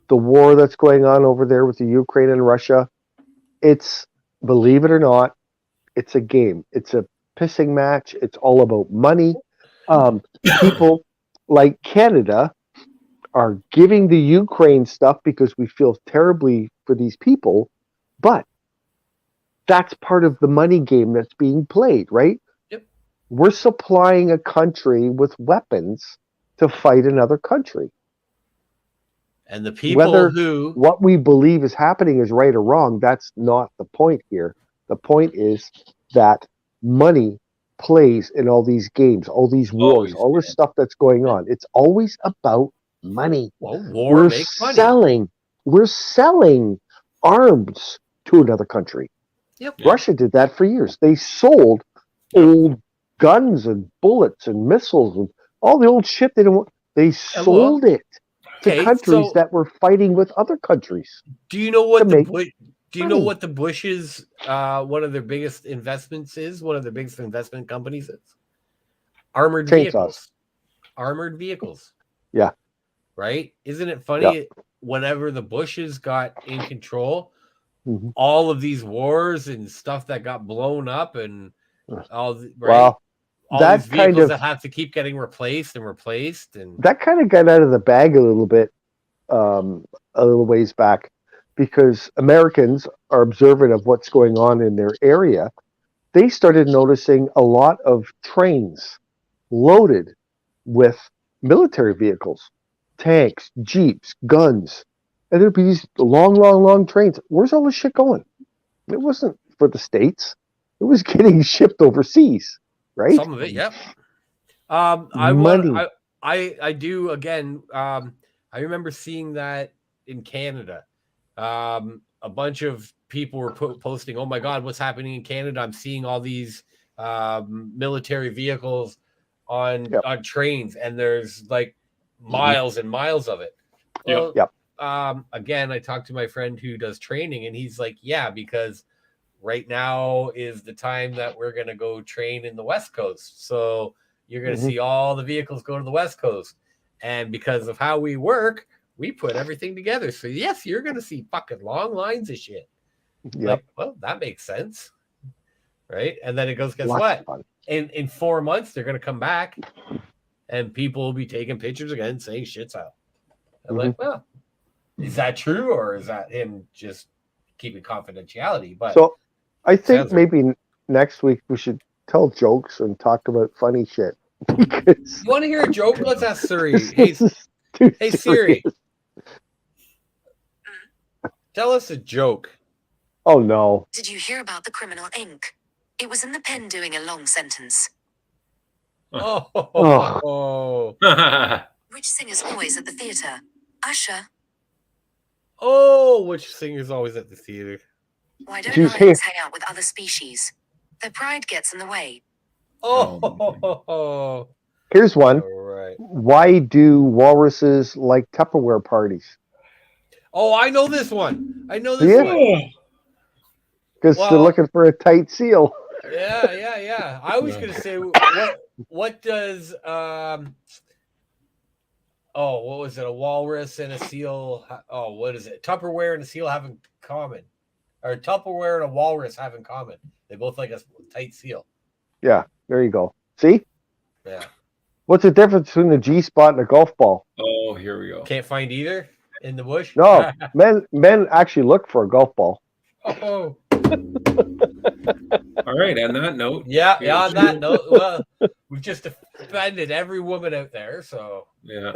the war that's going on over there with the Ukraine and Russia. It's, believe it or not, it's a game. It's a pissing match. It's all about money. People like Canada are giving the Ukraine stuff because we feel terribly for these people, but that's part of the money game that's being played, right? Yep. We're supplying a country with weapons to fight another country. And the people Whether who what we believe is happening is right or wrong, that's not the point here. The point is that money plays in all these games, all these wars, all this stuff that's going on. It's always about money. Well, war makes money. We're selling arms to another country. Yep. Russia did that for years. They sold old guns and bullets and missiles and all the old shit they don't want. They sold it to countries that were fighting with other countries. Do you know what what the Bush's one of their biggest investments is? One of their biggest investment companies is armored vehicles. Armored vehicles. Yeah. Right? Isn't it funny? Whenever the Bushes got in control, all of these wars and stuff that got blown up and all these vehicles that have to keep getting replaced, and that kind of got out of the bag a little bit, a little ways back, because Americans are observant of what's going on in their area. They started noticing a lot of trains loaded with military vehicles, tanks, jeeps, guns, and there'd be these long trains. Where's all this shit going? It wasn't for the States. It was getting shipped overseas, right? Some of it, yep. I do again. I remember seeing that in Canada. A bunch of people were posting, "Oh my God, what's happening in Canada? I'm seeing all these military vehicles on trains, and there's like miles and miles of it." Well, again, I talked to my friend who does training, and he's like, "Yeah, because right now is the time that we're going to go train in the West Coast. So you're going to see all the vehicles go to the West Coast. And because of how we work, we put everything together. So yes, you're going to see fucking long lines of shit." Like, well, that makes sense. Right. And then it goes, guess what? In 4 months, they're going to come back and people will be taking pictures again saying shit's out. I'm like, well, is that true? Or is that him just keeping confidentiality? But so I think maybe next week we should tell jokes and talk about funny shit. Because you want to hear a joke? Let's ask Siri. Hey Siri, tell us a joke. Oh no! Did you hear about the criminal ink? It was in the pen doing a long sentence. Oh. Which singer's always at the theater? Usher. Oh, which singer's always at the theater? Why don't lions hang out with other species? Their pride gets in the way. Oh. Here's one. Right. Why do walruses like Tupperware parties? Oh, I know this one. One. Because they're looking for a tight seal. Yeah. I was going to say, what does Oh, what was it? A walrus and a seal. Oh, what is it? Tupperware and a seal have in common, or Tupperware and a walrus have in common. They both like a tight seal. Yeah, there you go. See? Yeah. What's the difference between a G spot and a golf ball? Oh, here we go. Can't find either in the bush. No, men actually look for a golf ball. Oh. All right. On that note. Yeah. On that note, well, we've just offended every woman out there. So. Yeah.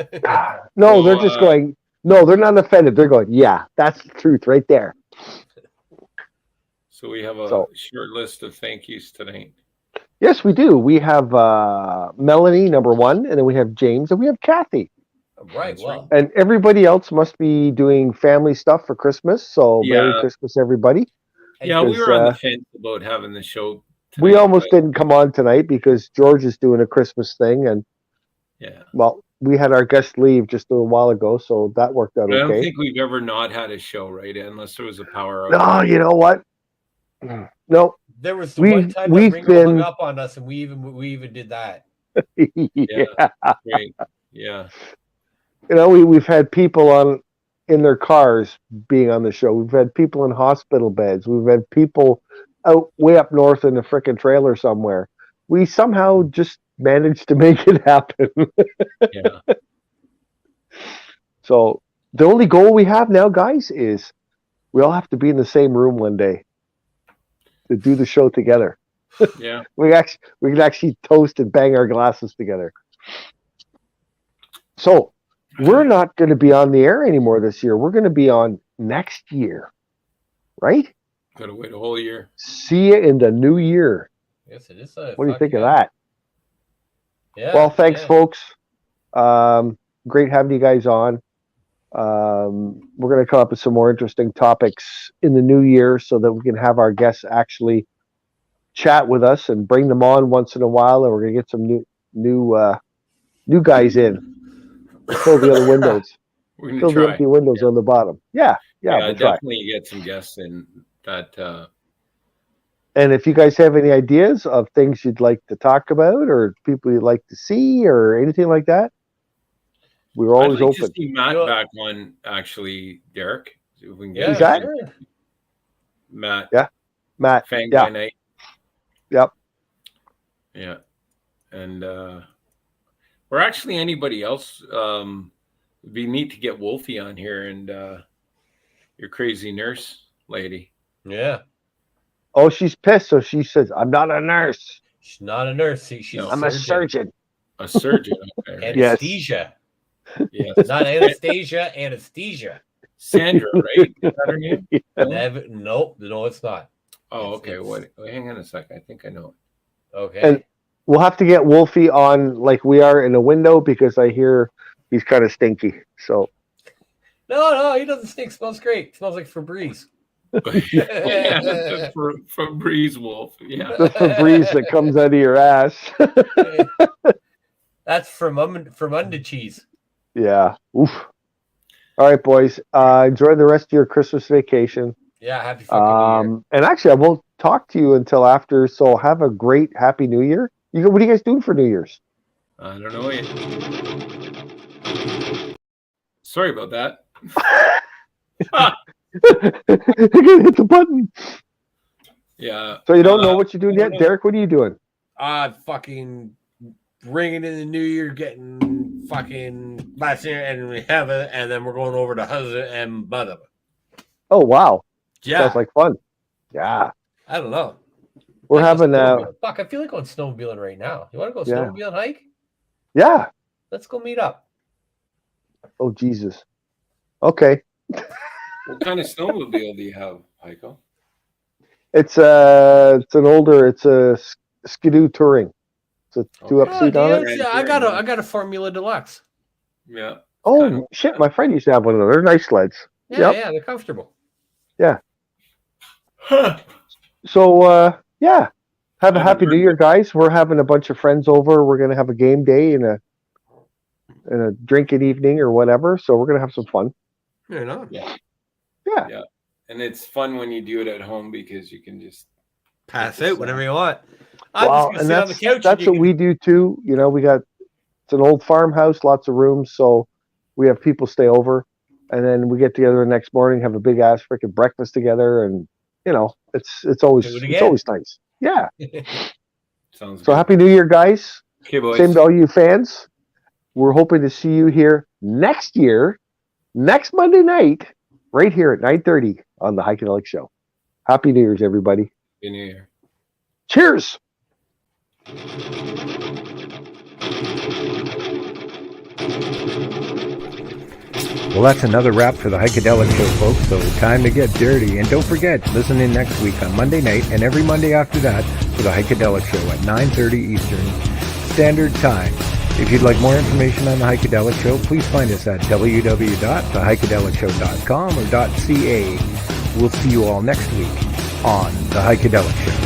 No, they're just going. No, they're not offended. They're going. Yeah, that's the truth right there. So we have a short list of thank yous tonight. Yes, we do. We have Melanie, number one, and then we have James, and we have Kathy. Right. Well. And everybody else must be doing family stuff for Christmas. So Merry Christmas, everybody. Yeah, we were on the fence about having the show tonight, we almost didn't come on tonight because George is doing a Christmas thing, and well, we had our guest leave just a while ago, so that worked out okay. I don't think we've ever not had a show, right? Unless there was a power outage. No, you know what? No. There was the one time that Ringo hung up on us, and we even did that. Yeah. Great. Yeah. You know, we've had people in their cars being on the show. We've had people in hospital beds. We've had people out way up north in a frickin' trailer somewhere. We somehow just managed to make it happen. Yeah. So the only goal we have now, guys, is we all have to be in the same room one day to do the show together. Yeah. we can actually toast and bang our glasses together. So we're not going to be on the air anymore this year. We're going to be on next year, right? Got to wait a whole year. See you in the new year. Yes, it is. What do you think of that? Yeah. Well, thanks, folks. Great having you guys on. We're going to come up with some more interesting topics in the new year so that we can have our guests actually chat with us and bring them on once in a while. And we're going to get some new guys in. Fill the other windows. We're Fill the empty windows on the bottom. Yeah, we'll definitely get some guests in that. And if you guys have any ideas of things you'd like to talk about or people you'd like to see or anything like that, we're always open. To see Matt back on, actually, Derek. If we can get sure. Matt. Yeah, Matt. Fang by night. Yep. Yeah, and or actually anybody else. It'd be neat to get Wolfie on here and your crazy nurse lady. Yeah. Oh, she's pissed. So she says, "I'm not a nurse. She's not a nurse. I'm a surgeon." A surgeon. Okay. Anesthesia. Yes. Not Anastasia. Anesthesia. Sandra, right? Is that her name? No, it's not. Oh, okay. Wait, hang on a sec. I think I know it. Okay. And we'll have to get Wolfie on like we are in a window because I hear he's kind of stinky. So. No, he doesn't stink. Smells great. Smells like Febreze. Yeah, Febreze Wolf. Yeah. The Febreze that comes out of your ass. That's from under cheese. Yeah. Oof. All right, boys. Enjoy the rest of your Christmas vacation. Yeah, happy fucking New Year. And actually, I won't talk to you until after. So have a great, happy New Year. What are you guys doing for New Year's? I don't know yet. Sorry about that. You're gonna hit the button. Yeah. So you don't know what you're doing yet, Derek? What are you doing? Fucking bringing in the new year, getting fucking last year, and we have it, and then we're going over to husband and mother. Oh wow! Yeah, sounds like fun. Yeah, I don't know. We're having fuck. I feel like going snowmobiling right now. You want to go snowmobiling hike? Yeah. Let's go meet up. Oh Jesus. Okay. What kind of snowmobile do you have, Heiko? It's a Skidoo Touring. It's a 2-up seat on it. Yeah, I got a Formula Deluxe. Yeah. Oh shit! My friend used to have one of those. They're nice sleds. Yeah, yeah, they're comfortable. Yeah. So yeah, have a happy New Year, guys. We're having a bunch of friends over. We're gonna have a game day and a drinking evening or whatever. So we're gonna have some fun. Yeah. Yeah. And it's fun when you do it at home because you can just pass out whenever you want. Well, and that's what we do too. You know, it's an old farmhouse, lots of rooms. So We have people stay over, and then we get together the next morning, have a big ass freaking breakfast together, and it's always Do it it's again. always nice. Yeah. Sounds So good. Happy New Year, guys. Okay, boys. Same to all you fans. We're hoping to see you here next year, next Monday night, right here at 9:30 on the Heikadelic Show. Happy New Year's, everybody. Happy New Year. Cheers. Well, that's another wrap for the Heikadelic Show, folks, so time to get dirty. And don't forget, listen in next week on Monday night and every Monday after that for the Heikadelic Show at 9:30 Eastern Standard Time. If you'd like more information on the Heikadelic Show, please find us at www.theheikedelicshow.com or .ca. We'll see you all next week on the Heikadelic Show.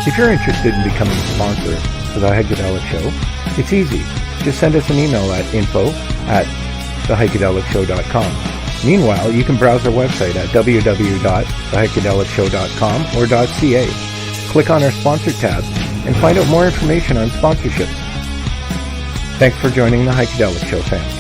If you're interested in becoming a sponsor for the Heikadelic Show, it's easy. Just send us an email at info@theheikedelicshow.com. Meanwhile, you can browse our website at www.theheikedelicshow.com or .ca. Click on our sponsor tab and find out more information on sponsorships. Thanks for joining the Heikadelic Show, fans.